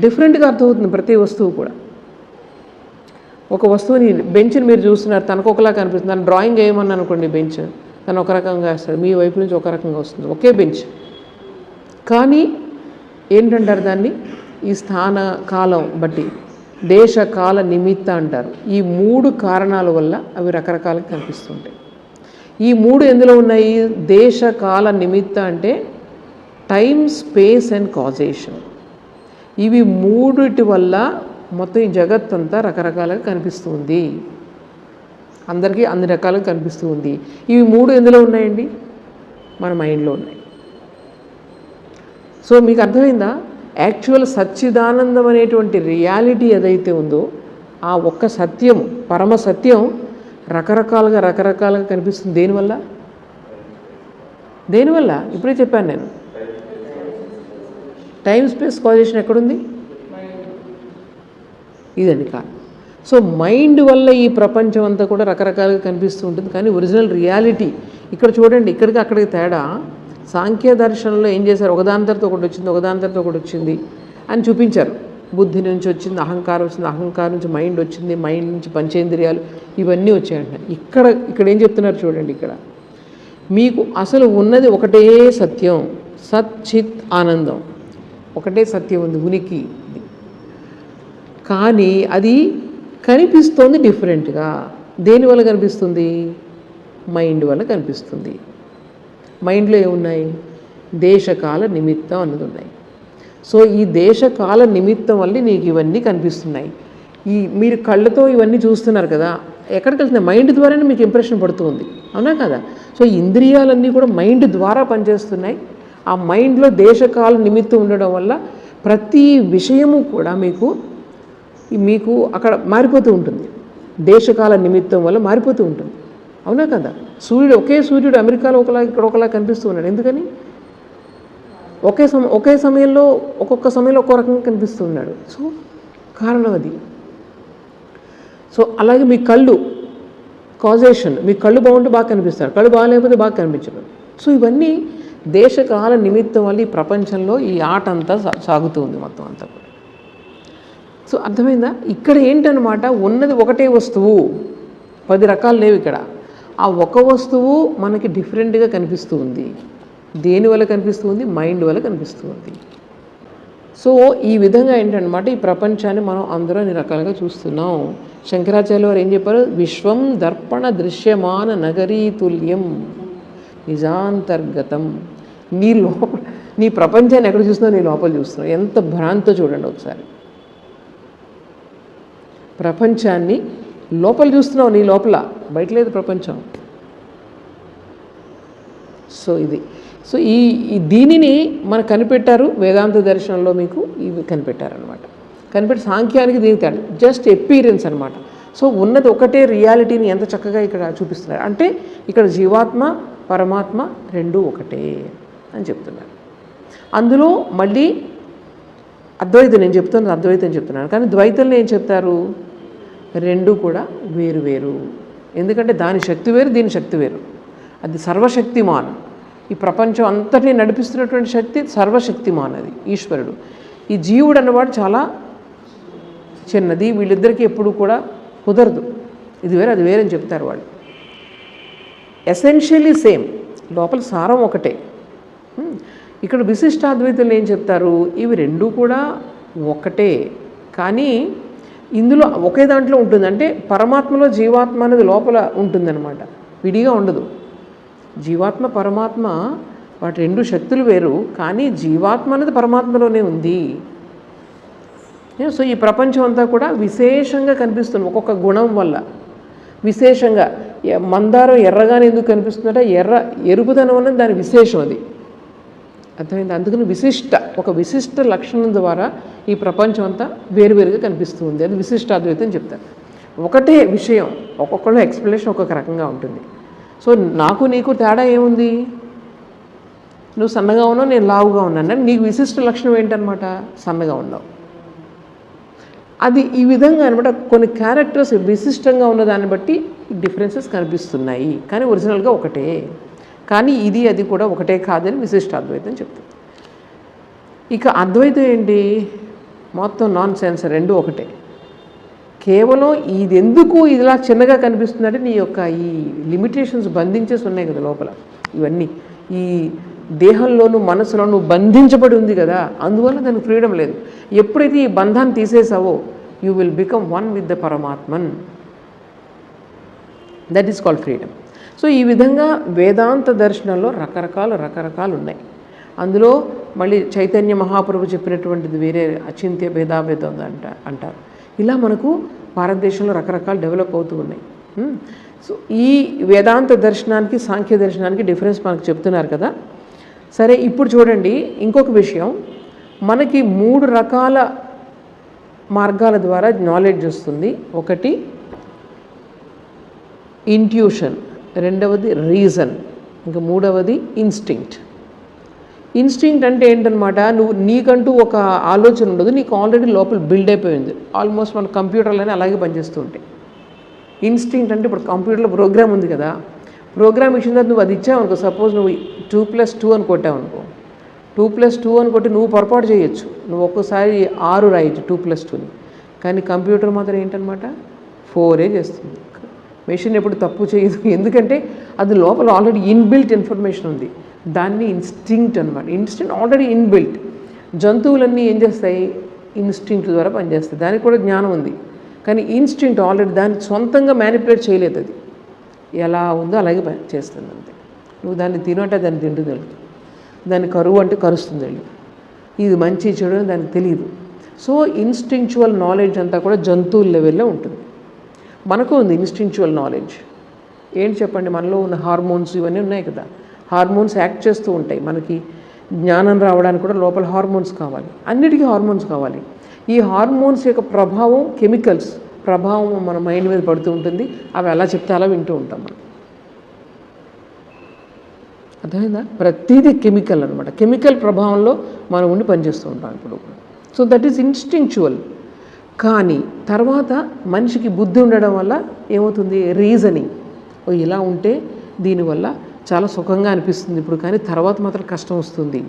డిఫరెంట్గా అర్థమవుతుంది, ప్రతి వస్తువు కూడా. ఒక వస్తువుని బెంచ్ని మీరు చూస్తున్నారు, తనకు ఒకలా కనిపిస్తుంది, తను డ్రాయింగ్ వేయమని అనుకోండి, బెంచ్ తను ఒక రకంగా వేస్తాడు, మీ వైపు నుంచి ఒక రకంగా వస్తుంది, ఒకే బెంచ్. కానీ ఏంటంటారు దాన్ని, ఈ స్థాన కాలం బట్టి, దేశ కాల నిమిత్త అంటారు. ఈ మూడు కారణాల వల్ల అవి రకరకాలుగా కనిపిస్తుంటాయి. ఈ మూడు ఎందులో ఉన్నాయి, దేశ కాల నిమిత్త అంటే టైమ్, స్పేస్ అండ్ కాజేషన్. ఇవి మూడిటి వల్ల మొత్తం ఈ జగత్తంతా రకరకాలుగా కనిపిస్తుంది. అందరికీ అన్ని రకాలుగా కనిపిస్తూ ఉంది. ఇవి 3 ఎందులో ఉన్నాయండి? మన మైండ్లో ఉన్నాయి. సో మీకు అర్థమైందా? యాక్చువల్ సచ్చిదానందం అనేటువంటి రియాలిటీ ఏదైతే ఉందో ఆ ఒక్క సత్యం, పరమ సత్యం రకరకాలుగా కనిపిస్తుంది. దేనివల్ల? ఇప్పుడే చెప్పాను నేను. టైం స్పేస్ కాజేషన్ ఎక్కడుంది? ఇదండి కాదు. సో మైండ్ వల్ల ఈ ప్రపంచం అంతా కూడా రకరకాలుగా కనిపిస్తూ ఉంటుంది. కానీ ఒరిజినల్ రియాలిటీ ఇక్కడ చూడండి, ఇక్కడికి అక్కడికి తేడా. సాంఖ్య దర్శనంలో ఏం చేశారు? ఒకదాని తర్వాత ఒకటి వచ్చింది అని చూపించారు. బుద్ధి నుంచి వచ్చింది, అహంకారం వచ్చింది, అహంకారం నుంచి మైండ్ వచ్చింది, మైండ్ నుంచి పంచేంద్రియాలు, ఇవన్నీ వచ్చాయంట. ఇక్కడ ఏం చెప్తున్నారు చూడండి. ఇక్కడ మీకు అసలు ఉన్నది ఒకటే సత్యం, సత్ చిత్ ఆనందం, ఒకటే సత్యం ఉంది, ఉనికి. కానీ అది కనిపిస్తోంది డిఫరెంట్గా. దేనివల్ల కనిపిస్తుంది? మైండ్ వల్ల కనిపిస్తుంది. మైండ్లో ఏమున్నాయి? దేశకాల నిమిత్తం అన్నది ఉన్నాయి. సో ఈ దేశకాల నిమిత్తం వల్ల నీకు ఇవన్నీ కనిపిస్తున్నాయి. మీరు కళ్ళతో ఇవన్నీ చూస్తున్నారు కదా, ఎక్కడికి వెళ్తున్నాయి? మైండ్ ద్వారానే మీకు ఇంప్రెషన్ పడుతుంది, అవునా కదా? సో ఇంద్రియాలన్నీ కూడా మైండ్ ద్వారా పనిచేస్తున్నాయి. ఆ మైండ్లో దేశకాల నిమిత్తం ఉండడం వల్ల ప్రతి విషయము కూడా మీకు అక్కడ మారిపోతూ ఉంటుంది. దేశకాల నిమిత్తం వల్ల మారిపోతూ ఉంటుంది, అవునా కదా? ఒకే సూర్యుడు అమెరికాలో ఒకలా, ఇక్కడ ఒకలా కనిపిస్తూ ఉన్నాడు. ఎందుకని? ఒకే సమయంలో ఒక్కొక్క సమయంలో ఒక్కో రకంగా కనిపిస్తూ ఉన్నాడు. సో కారణం అది. సో అలాగే మీ కళ్ళు కాజేషన్, మీ కళ్ళు బాగుంటే బాగా కనిపిస్తారు, కళ్ళు బాగాలేకపోతే బాగా కనిపించదు. సో ఇవన్నీ దేశకాల నిమిత్తం వల్ల ఈ ప్రపంచంలో ఈ ఆట అంతా సాగుతూ ఉంది మొత్తం అంతా కూడా. సో అర్థమైందా? ఇక్కడ ఏంటనమాట, ఉన్నది ఒకటే వస్తువు, 10 రకాలు లేవు ఇక్కడ. ఆ ఒక వస్తువు మనకి డిఫరెంట్గా కనిపిస్తూ ఉంది. దేనివల్ల కనిపిస్తూ ఉంది? మైండ్ వల్ల కనిపిస్తూ ఉంది. సో ఈ విధంగా ఏంటనమాట, ఈ ప్రపంచాన్ని మనం అందరూ అన్ని రకాలుగా చూస్తున్నాం. శంకరాచార్య వారు ఏం చెప్పారు? విశ్వం దర్పణ దృశ్యమాన నగరీ తుల్యం నిజాంతర్గతం. నీ ప్రపంచాన్ని ఎక్కడ చూస్తున్నావు? నీ లోపల చూస్తున్నావు. ఎంత భ్రాంతో చూడండి ఒకసారి. ప్రపంచాన్ని లోపల చూస్తున్నావు, నీ లోపల, బయట లేదు ప్రపంచం. సో దీనిని మనకు కనిపెట్టారు వేదాంత దర్శనంలో, మీకు ఇవి కనిపెట్టారనమాట. కనిపెట్టి సాంఖ్యానికి దీనికి తేడా జస్ట్ ఎపీరియన్స్ అనమాట. సో ఉన్నది ఒకటే రియాలిటీని ఎంత చక్కగా ఇక్కడ చూపిస్తున్నారు. అంటే ఇక్కడ జీవాత్మ పరమాత్మ రెండూ ఒకటే అని చెప్తున్నారు. అందులో మళ్ళీ అద్వైతం, నేను చెప్తున్నాను అద్వైతం చెప్తున్నాను, కానీ ద్వైతంలో ఏం చెప్తారు? రెండూ కూడా వేరు వేరు. ఎందుకంటే దాని శక్తి వేరు, దీని శక్తి వేరు. అది సర్వశక్తిమాన్. ఈ ప్రపంచం అంతటినీ నడిపిస్తున్నటువంటి శక్తి సర్వశక్తిమాన్, అది ఈశ్వరుడు. ఈ జీవుడు అన్నవాడు చాలా చిన్నది. వీళ్ళిద్దరికీ ఎప్పుడు కూడా కుదరదు. ఇది వేరే అది వేరే అని చెప్తారు వాళ్ళు. ఎసెన్షియలీ సేమ్, లోపల సారం ఒకటే. ఇక్కడ విశిష్టాద్వైతులు ఏం చెప్తారు? ఇవి రెండూ కూడా ఒకటే, కానీ ఇందులో ఒకే దాంట్లో ఉంటుంది. అంటే పరమాత్మలో జీవాత్మ అనేది లోపల ఉంటుందన్నమాట, విడిగా ఉండదు. జీవాత్మ పరమాత్మ వాటి రెండు శక్తులు వేరు, కానీ జీవాత్మ అనేది పరమాత్మలోనే ఉంది. సో ఈ ప్రపంచం అంతా కూడా విశేషంగా కనిపిస్తుంది ఒక్కొక్క గుణం వల్ల. విశేషంగా మందారం ఎర్రగానే ఎందుకు కనిపిస్తుందంటే ఎరుపుదనం అనేది దాని విశేషం, అది అర్థమైంది. అందుకని ఒక విశిష్ట లక్షణం ద్వారా ఈ ప్రపంచం అంతా వేరువేరుగా కనిపిస్తుంది. అది విశిష్టాద్వైతం చెప్తారు. ఒకటే విషయం, ఒక్కొక్కళ్ళు ఎక్స్ప్లెనేషన్ ఒక్కొక్క రకంగా ఉంటుంది. సో నాకు నీకు తేడా ఏముంది? నువ్వు సన్నగా ఉన్నావు, నేను లావుగా ఉన్నాను. నీకు విశిష్ట లక్షణం ఏంటనమాట? సన్నగా ఉన్నావు. అది ఈ విధంగా అనమాట. కొన్ని క్యారెక్టర్స్ విశిష్టంగా ఉన్నదాన్ని బట్టి డిఫరెన్సెస్ కనిపిస్తున్నాయి, కానీ ఒరిజినల్గా ఒకటే. కానీ ఇది అది కూడా ఒకటే కాదని విశిష్టాద్వైతం చెప్తుంది. ఇక అద్వైతం ఏంటి? మొత్తం నాన్ సెన్స్, రెండు ఒకటే. కేవలం ఇది ఎందుకు ఇలా చిన్నగా కనిపిస్తుందంటే నీ యొక్క ఈ లిమిటేషన్స్ బంధించేసి ఉన్నాయి కదా లోపల. ఇవన్నీ ఈ దేహంలోనూ మనసులోనూ బంధించబడి ఉంది కదా, అందువల్ల దానికి ఫ్రీడమ్ లేదు. ఎప్పుడైతే ఈ బంధాన్ని తీసేసావో you will become one with the పరమాత్మన్. That is called freedom. So ఈ విధంగా వేదాంత దర్శనంలో రకరకాలు ఉన్నాయి. అందులో మళ్ళీ చైతన్య మహాప్రభు చెప్పినటువంటిది వేరే, అచింత్య భేదాభేదం అంటారు. ఇలా మనకు భారతదేశంలో రకరకాలు డెవలప్ అవుతూ ఉన్నాయి. సో ఈ వేదాంత దర్శనానికి సాంఖ్య దర్శనానికి డిఫరెన్స్ మనకు చెప్తున్నారు కదా. సరే, ఇప్పుడు చూడండి ఇంకొక విషయం. మనకి 3 రకాల మార్గాల ద్వారా నాలెడ్జ్ వస్తుంది. ఒకటి ఇంట్యూషన్, రెండవది రీజన్, ఇంకా మూడవది ఇన్స్టింక్ట్. ఇన్స్టింక్ట్ అంటే ఏంటనమాట, నీకంటూ ఒక ఆలోచన ఉండదు, నీకు ఆల్రెడీ లోపల బిల్డ్ అయిపోయింది. ఆల్మోస్ట్ మన కంప్యూటర్లోనే అలాగే పనిచేస్తూ ఉంటాయి. ఇన్స్టింక్ట్ అంటే ఇప్పుడు కంప్యూటర్లో ప్రోగ్రామ్ ఉంది కదా, ప్రోగ్రామ్ ఇచ్చిన తర్వాత నువ్వు అది ఇచ్చావు అనుకో, సపోజ్ నువ్వు 2+2 అని కొట్టావు అనుకో, 2+2 అని కొట్టి నువ్వు పొరపాటు చేయొచ్చు, నువ్వు ఒక్కోసారి 6 రాయొచ్చు 2+2ని, కానీ కంప్యూటర్ మాత్రం ఏంటనమాట 4 చేస్తుంది. మెషిన్ ఎప్పుడు తప్పు చేయదు, ఎందుకంటే అది లోపల ఆల్రెడీ ఇన్బిల్ట్ ఇన్ఫర్మేషన్ ఉంది. దాన్ని ఇన్స్టింక్ట్ అనమాట. Instinct already inbuilt. జంతువులన్నీ ఏం చేస్తాయి, ఇన్స్టింక్ట్ ద్వారా పనిచేస్తాయి, దానికి కూడా జ్ఞానం ఉంది. కానీ ఇన్స్టింక్ట్ ఆల్రెడీ దాన్ని సొంతంగా మ్యానిపులేట్ చేయలేదు, అది ఎలా ఉందో అలాగే చేస్తుంది అంతే. నువ్వు దాన్ని తినంటే దాన్ని తింటుంది, దాన్ని కరువు అంటే కరుస్తుంది వెళ్ళి, ఇది మంచి చెడు అని దానికి తెలియదు. సో ఇన్స్టింక్చువల్ నాలెడ్జ్ అంతా కూడా జంతువుల లెవెల్లో ఉంటుంది. మనకు ఉంది ఇన్స్టింక్చువల్ నాలెడ్జ్. ఏంటి చెప్పండి, మనలో ఉన్న హార్మోన్స్ ఇవన్నీ ఉన్నాయి కదా, హార్మోన్స్ యాక్ట్ చేస్తూ ఉంటాయి. మనకి జ్ఞానం రావడానికి కూడా లోపల హార్మోన్స్ కావాలి, అన్నిటికీ హార్మోన్స్ కావాలి. ఈ హార్మోన్స్ యొక్క ప్రభావం, కెమికల్స్ ప్రభావం మన మైండ్ మీద పడుతూ ఉంటుంది. అవి ఎలా చెప్తే అలా వింటూ ఉంటాం మనం. అర్థమైందా? ప్రతిదీ కెమికల్ అనమాట. కెమికల్ ప్రభావంలో మనం ఉండి పనిచేస్తూ ఉంటాం ఇప్పుడు. So that is instinctual. కానీ తర్వాత మనిషికి బుద్ధి ఉండడం వల్ల ఏమవుతుంది, రీజనింగ్, ఇలా ఉంటే దీనివల్ల చాలా సుఖంగా అనిపిస్తుంది ఇప్పుడు, కానీ తర్వాత మాత్రం కష్టం వస్తుంది,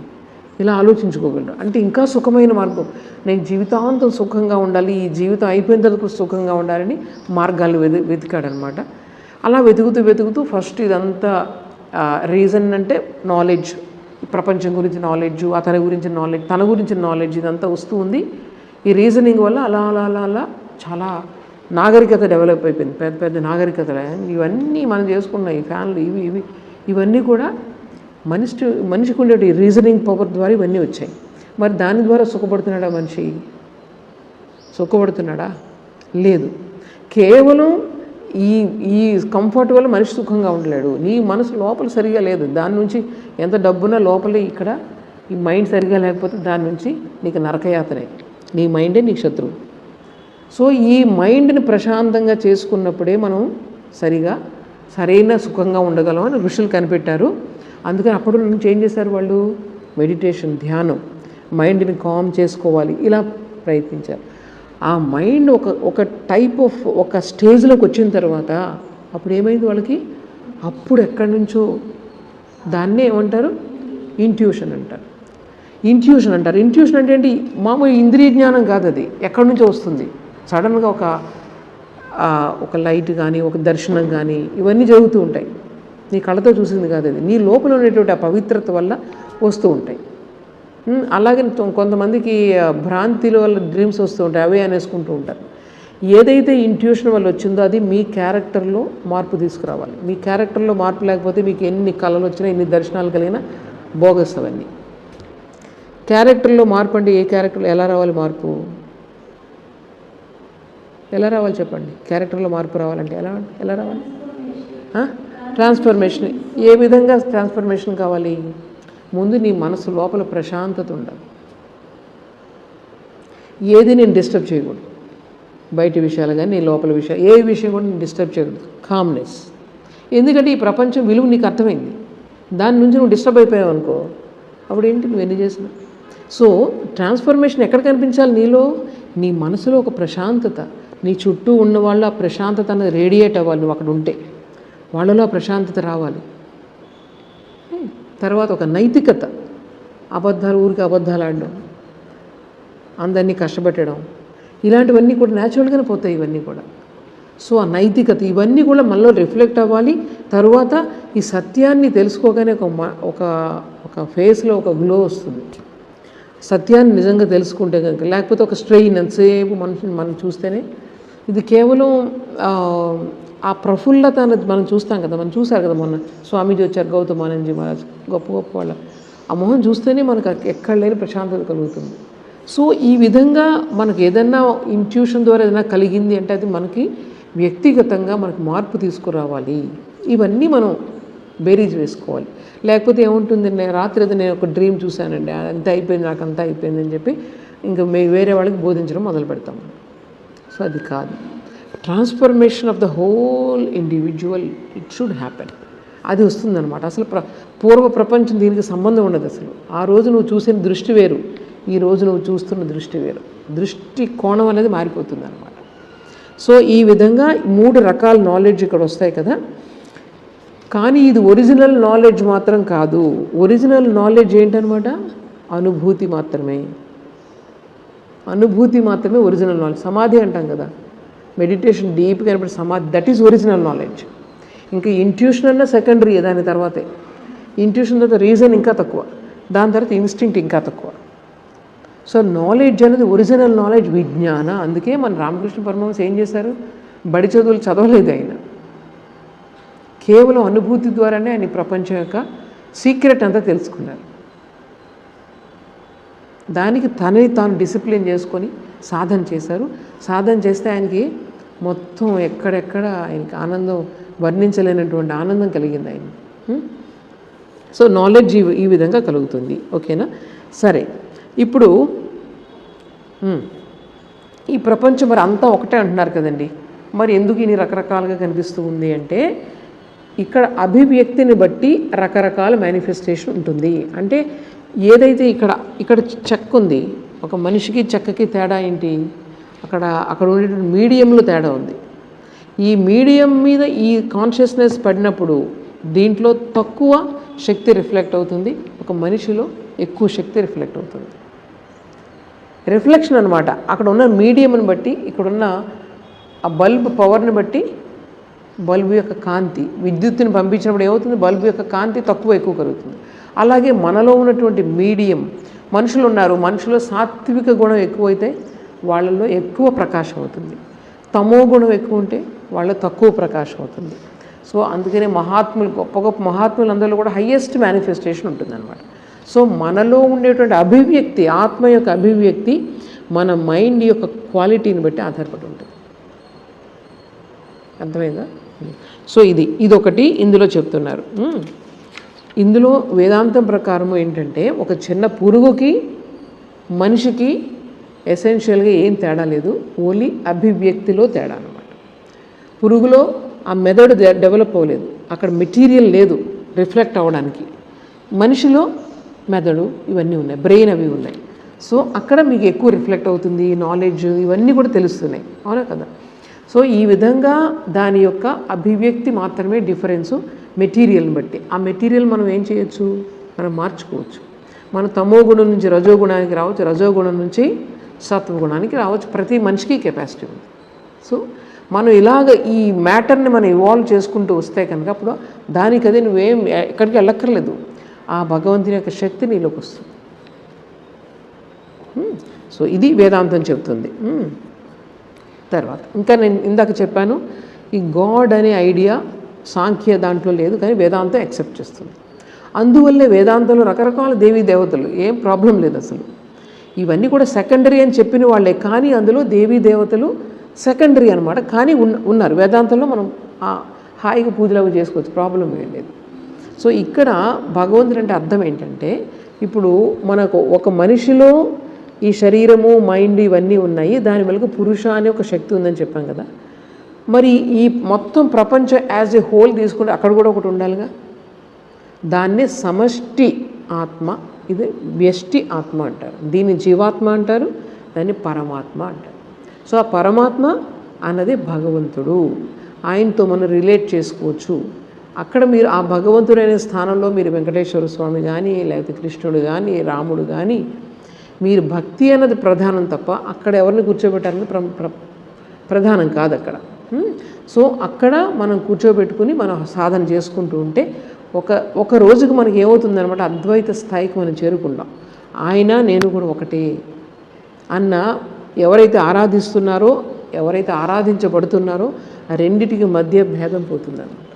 ఇలా ఆలోచించుకోగలరు. అంటే ఇంకా సుఖమైన మార్గం, నేను జీవితాంతం సుఖంగా ఉండాలి, ఈ జీవితం అయిపోయిన తర్వాత సుఖంగా ఉండాలని మార్గాలు వెతికాడనమాట. అలా వెతుకుతూ ఫస్ట్ ఇదంతా రీజన్ అంటే నాలెడ్జ్, ప్రపంచం గురించి నాలెడ్జ్, అతని గురించి నాలెడ్జ్, తన గురించి నాలెడ్జ్, ఇదంతా వస్తూ ఉంది. ఈ రీజనింగ్ వల్ల అలా అలా అలా అలా చాలా నాగరికత డెవలప్ అయిపోయింది, పెద్ద పెద్ద నాగరికతలు. ఇవన్నీ మనం చేసుకున్న ఈ ఫ్యాన్లు ఇవన్నీ కూడా మనిషికి ఉండే రీజనింగ్ పవర్ ద్వారా ఇవన్నీ వచ్చాయి. మరి దాని ద్వారా సుఖపడుతున్నాడా మనిషి? సుఖపడుతున్నాడా? లేదు. కేవలం ఈ కంఫర్ట్ వల్ల మనిషి సుఖంగా ఉండలేడు. నీ మనసు లోపల సరిగా లేదు, దాని నుంచి ఎంత డబ్బున్నా లోపలే, ఇక్కడ ఈ మైండ్ సరిగా లేకపోతే దాని నుంచి నీకు నరకయాతనే, నీ మైండే నీకు శత్రువు. సో ఈ మైండ్ని ప్రశాంతంగా చేసుకున్నప్పుడే మనం సరైన సుఖంగా ఉండగలం అని ఋషులు కనిపెట్టారు. అందుకని అప్పుడు నుంచి ఏం చేశారు వాళ్ళు, మెడిటేషన్, ధ్యానం, మైండ్ని కామ్ చేసుకోవాలి, ఇలా ప్రయత్నించారు. ఆ మైండ్ ఒక టైప్ ఆఫ్ ఒక స్టేజ్లోకి వచ్చిన తర్వాత అప్పుడు ఏమైంది వాళ్ళకి, అప్పుడు ఎక్కడి నుంచో దాన్నే ఏమంటారు, ఇంట్యూషన్ అంటారు. ఇంట్యూషన్ అంటే ఏంటి, మామూలు ఇంద్రియ జ్ఞానం కాదు, అది ఎక్కడి నుంచో వస్తుంది. సడన్గా ఒక లైట్ కానీ, ఒక దర్శనం కానీ, ఇవన్నీ జరుగుతూ ఉంటాయి. నీ కళ్ళతో చూసింది కాదు, అది నీ లోపల ఉన్నటువంటి ఆ పవిత్రత వల్ల వస్తూ ఉంటాయి. అలాగే కొంతమందికి భ్రాంతిల వల్ల డ్రీమ్స్ వస్తూ ఉంటాయి, అవే అనేసుకుంటూ ఉంటారు. ఏదైతే ఇంట్యూషన్ వల్ల వచ్చిందో అది మీ క్యారెక్టర్లో మార్పు తీసుకురావాలి. మీ క్యారెక్టర్లో మార్పు లేకపోతే మీకు ఎన్ని కళలు వచ్చినా, ఎన్ని దర్శనాలు కలిగినా బోగస్ అవన్నీ. క్యారెక్టర్లో మార్పు అంటే ఏ క్యారెక్టర్లో ఎలా రావాలి మార్పు? ఎలా రావాలి చెప్పండి? క్యారెక్టర్లో మార్పు రావాలంటే ఎలా రావాలి? ట్రాన్స్ఫర్మేషన్. ఏ విధంగా ట్రాన్స్ఫర్మేషన్ కావాలి? ముందు నీ మనసు లోపల ప్రశాంతత ఉండాలి. ఏది నేను డిస్టర్బ్ చేయకూడదు, బయట విషయాలు కానీ నీ లోపల విషయాలు, ఏ విషయం కూడా నేను డిస్టర్బ్ చేయకూడదు. కామ్నెస్. ఎందుకంటే ఈ ప్రపంచం విలువ నీకు అర్థమైంది, దాని నుంచి నువ్వు డిస్టర్బ్ అయిపోయావు అనుకో, అప్పుడు ఏంటి నువ్వు ఎన్ని చేసినా. సో ట్రాన్స్ఫర్మేషన్ ఎక్కడ కనిపించాలి? నీలో, నీ మనసులో ఒక ప్రశాంతత, నీ చుట్టూ ఉన్న వాళ్ళు ఆ ప్రశాంతత అనేది రేడియేట్ అవ్వాలి. నువ్వు అక్కడ ఉంటే వాళ్ళలో ఆ ప్రశాంతత రావాలి. తర్వాత ఒక నైతికత, ఊరికి అబద్ధాలు ఆడడం, అందరినీ కష్టపెట్టడం, ఇలాంటివన్నీ కూడా న్యాచురల్గానే పోతాయి ఇవన్నీ కూడా. సో ఆ నైతికత, ఇవన్నీ కూడా మనలో రిఫ్లెక్ట్ అవ్వాలి. తర్వాత ఈ సత్యాన్ని తెలుసుకోగానే ఒక ఫేస్లో ఒక గ్లో వస్తుంది. సత్యాన్ని నిజంగా తెలుసుకుంటే కనుక, లేకపోతే ఒక స్ట్రెయిన్ ఎంతసేపు మనిషిని మనం చూస్తేనే, ఇది కేవలం ఆ ప్రఫుల్లత అనేది మనం చూస్తాం కదా, మనం చూసారు కదా మొన్న స్వామీజీ వచ్చారు, గౌతమానందజీ మహారాజ్, గొప్ప వాళ్ళ ఆ మొహం చూస్తేనే మనకు ఎక్కడ లేని ప్రశాంతత కలుగుతుంది. సో ఈ విధంగా మనకు ఏదన్నా ఇంట్యూషన్ ద్వారా ఏదైనా కలిగింది అంటే అది మనకి వ్యక్తిగతంగా మనకు మార్పు తీసుకురావాలి. ఇవన్నీ మనం బేరీజ్ వేసుకోవాలి. లేకపోతే ఏముంటుంది, రాత్రి ఏదో నేను ఒక డ్రీమ్ చూశానండి, అంత అయిపోయింది, నాకు అంతా అయిపోయింది అని చెప్పి ఇంకా వేరే వాళ్ళకి బోధించడం మొదలు పెడతాం. సో అది కాదు. Transformation of the whole individual it should happen. అది వస్తుందన్నమాట. అసలు పూర్వ ప్రపంచం దీనికి సంబంధం ఉండదు. అసలు ఆ రోజు నువ్వు చూసిన దృష్టి వేరు, ఈ రోజు నువ్వు చూస్తున్న దృష్టి వేరు. దృష్టి కోణం అనేది మారిపోతుంది అన్నమాట. సో ఈ విధంగా 3 రకాల నాలెడ్జ్ ఇక్కడ వస్తాయి కదా. కానీ ఇది ఒరిజినల్ నాలెడ్జ్ మాత్రం కాదు. ఒరిజినల్ నాలెడ్జ్ ఏంటనమాట? అనుభూతి మాత్రమే. అనుభూతి మాత్రమే ఒరిజినల్ నాలెడ్జ్. సమాధి అంటాం కదా, మెడిటేషన్ డీప్గా కనబడే సమాధి, దట్ ఈజ్ ఒరిజినల్ నాలెడ్జ్. ఇంకా ఇంట్యూషన్ అన్న సెకండరీ, దాని తర్వాతే. ఇంట్యూషన్ తర్వాత రీజన్ ఇంకా తక్కువ, దాని తర్వాత ఇన్స్టింక్ట్ ఇంకా తక్కువ. సో నాలెడ్జ్ అనేది ఒరిజినల్ నాలెడ్జ్ విజ్ఞాన. అందుకే మన రామకృష్ణ పరమహంస ఏం చేశారు? బడి చదువులు చదవలేదు ఆయన. కేవలం అనుభూతి ద్వారానే ఆయన ప్రపంచం యొక్క సీక్రెట్ అంతా తెలుసుకున్నారు. దానికి తనని తాను డిసిప్లిన్ చేసుకొని సాధన చేశారు. సాధన చేస్తే ఆయనకి మొత్తం ఎక్కడెక్కడ ఆయనకి ఆనందం, వర్ణించలేనటువంటి ఆనందం కలిగింది ఆయన. సో నాలెడ్జ్ ఈ విధంగా కలుగుతుంది. ఓకేనా? సరే, ఇప్పుడు ఈ ప్రపంచం మరి అంతా ఒకటే అంటున్నారు కదండి, మరి ఎందుకు ఇన్ని రకరకాలుగా కనిపిస్తూ ఉంది అంటే, ఇక్కడ అభివ్యక్తిని బట్టి రకరకాల మేనిఫెస్టేషన్ ఉంటుంది. అంటే ఏదైతే ఇక్కడ చెక్క ఉంది, ఒక మనిషికి చెక్కకి తేడా ఏంటి? అక్కడ ఉండేటువంటి మీడియంలో తేడా ఉంది. ఈ మీడియం మీద ఈ కాన్షియస్నెస్ పడినప్పుడు దీంట్లో తక్కువ శక్తి రిఫ్లెక్ట్ అవుతుంది, ఒక మనిషిలో ఎక్కువ శక్తి రిఫ్లెక్ట్ అవుతుంది. రిఫ్లెక్షన్ అనమాట. అక్కడ ఉన్న మీడియంని బట్టి, ఇక్కడున్న ఆ బల్బ్ పవర్ని బట్టి బల్బు యొక్క కాంతి, విద్యుత్తుని పంపించినప్పుడు ఏమవుతుంది? బల్బు యొక్క కాంతి తక్కువ ఎక్కువ కలుగుతుంది. అలాగే మనలో ఉన్నటువంటి మీడియం, మనుషులు ఉన్నారు, మనుషులో సాత్విక గుణం ఎక్కువైతే వాళ్ళల్లో ఎక్కువ ప్రకాశం అవుతుంది, తమో గుణం ఎక్కువ ఉంటే వాళ్ళ తక్కువ ప్రకాశం అవుతుంది. సో అందుకనే మహాత్ములు, గొప్ప గొప్ప మహాత్ములు అందరిలో కూడా హయ్యెస్ట్ మేనిఫెస్టేషన్ ఉంటుందన్నమాట. సో మనలో ఉండేటువంటి అభివ్యక్తి, ఆత్మ యొక్క అభివ్యక్తి మన మైండ్ యొక్క క్వాలిటీని బట్టి ఆధారపడి ఉంటుంది. అర్థమైందా? సో ఇదొకటి ఇందులో చెప్తున్నారు. ఇందులో వేదాంతం ప్రకారం ఏంటంటే, ఒక చిన్న పురుగుకి మనిషికి ఎసెన్షియల్గా ఏం తేడా లేదు, ఓన్లీ అభివ్యక్తిలో తేడా అన్నమాట. పురుగులో ఆ మెథడ్ డెవలప్ అవ్వలేదు, అక్కడ మెటీరియల్ లేదు రిఫ్లెక్ట్ అవ్వడానికి. మనిషిలో మెదడు ఇవన్నీ ఉన్నాయి, బ్రెయిన్ అవి ఉన్నాయి. సో అక్కడ మీకు ఎక్కువ రిఫ్లెక్ట్ అవుతుంది, నాలెడ్జ్ ఇవన్నీ కూడా తెలుస్తున్నాయి, అవునా కదా? సో ఈ విధంగా దాని యొక్క అభివ్యక్తి మాత్రమే డిఫరెన్సు మెటీరియల్ని బట్టి. ఆ మెటీరియల్ మనం ఏం చేయొచ్చు? మనం మార్చుకోవచ్చు. మనం తమో గుణం నుంచి రజోగుణానికి రావచ్చు, రజోగుణం నుంచి సత్వగుణానికి రావచ్చు. ప్రతి మనిషికి కెపాసిటీ ఉంది. సో మనం ఇలాగ ఈ మ్యాటర్ని మనం ఇవాల్వ్ చేసుకుంటూ వస్తే కనుక అప్పుడు దానికదే నువ్వేం ఎక్కడికి వెళ్ళక్కర్లేదు, ఆ భగవంతుని యొక్క శక్తి నీలోకి వస్తుంది. సో ఇది వేదాంతం చెప్తుంది. తర్వాత ఇంకా నేను ఇందాక చెప్పాను, ఈ గాడ్ అనే ఐడియా సాంఖ్య దాంట్లో లేదు, కానీ వేదాంతం యాక్సెప్ట్ చేస్తుంది. అందువల్లే వేదాంతంలో రకరకాల దేవీ దేవతలు, ఏం ప్రాబ్లం లేదు అసలు. ఇవన్నీ కూడా సెకండరీ అని చెప్పిన వాళ్ళే, కానీ అందులో దేవీ దేవతలు సెకండరీ అనమాట. కానీ ఉన్నారు వేదాంతంలో, మనం హాయిగా పూజలు అవి చేసుకోవచ్చు, ప్రాబ్లం ఏం లేదు. సో ఇక్కడ భగవంతుడు అంటే అర్థం ఏంటంటే, ఇప్పుడు మనకు ఒక మనిషిలో ఈ శరీరము, మైండ్ ఇవన్నీ ఉన్నాయి, దాని వెనుక పురుష అనే ఒక శక్తి ఉందని చెప్పాం కదా. మరి ఈ మొత్తం ప్రపంచం యాజ్ ఏ హోల్ తీసుకుంటే అక్కడ కూడా ఒకటి ఉండాలిగా. దాన్నే సమష్టి ఆత్మ, ఇది వ్యష్టి ఆత్మ అంటారు, దీన్ని జీవాత్మ అంటారు, దాన్ని పరమాత్మ అంటారు. సో ఆ పరమాత్మ అన్నది భగవంతుడు, ఆయనతో మనం రిలేట్ చేసుకోవచ్చు. అక్కడ మీరు ఆ భగవంతుడైన స్థానంలో మీరు వెంకటేశ్వర స్వామి కానీ, లేకపోతే కృష్ణుడు కానీ, రాముడు కానీ, మీరు భక్తి అన్నది ప్రధానం తప్ప అక్కడ ఎవరిని కూర్చోబెట్టాలని ప్రధానం కాదు అక్కడ. సో అక్కడ మనం కూర్చోబెట్టుకుని మనం సాధన చేసుకుంటూ ఉంటే ఒక రోజుకి మనకి ఏమవుతుందనమాట, అద్వైత స్థాయికి మనం చేరుకుంటాం. ఆయన నేను కూడా ఒకటే అన్న ఎవరైతే ఆరాధిస్తున్నారో, ఎవరైతే ఆరాధించబడుతున్నారో ఆ రెండిటికి మధ్య భేదం పోతుందన్నమాట.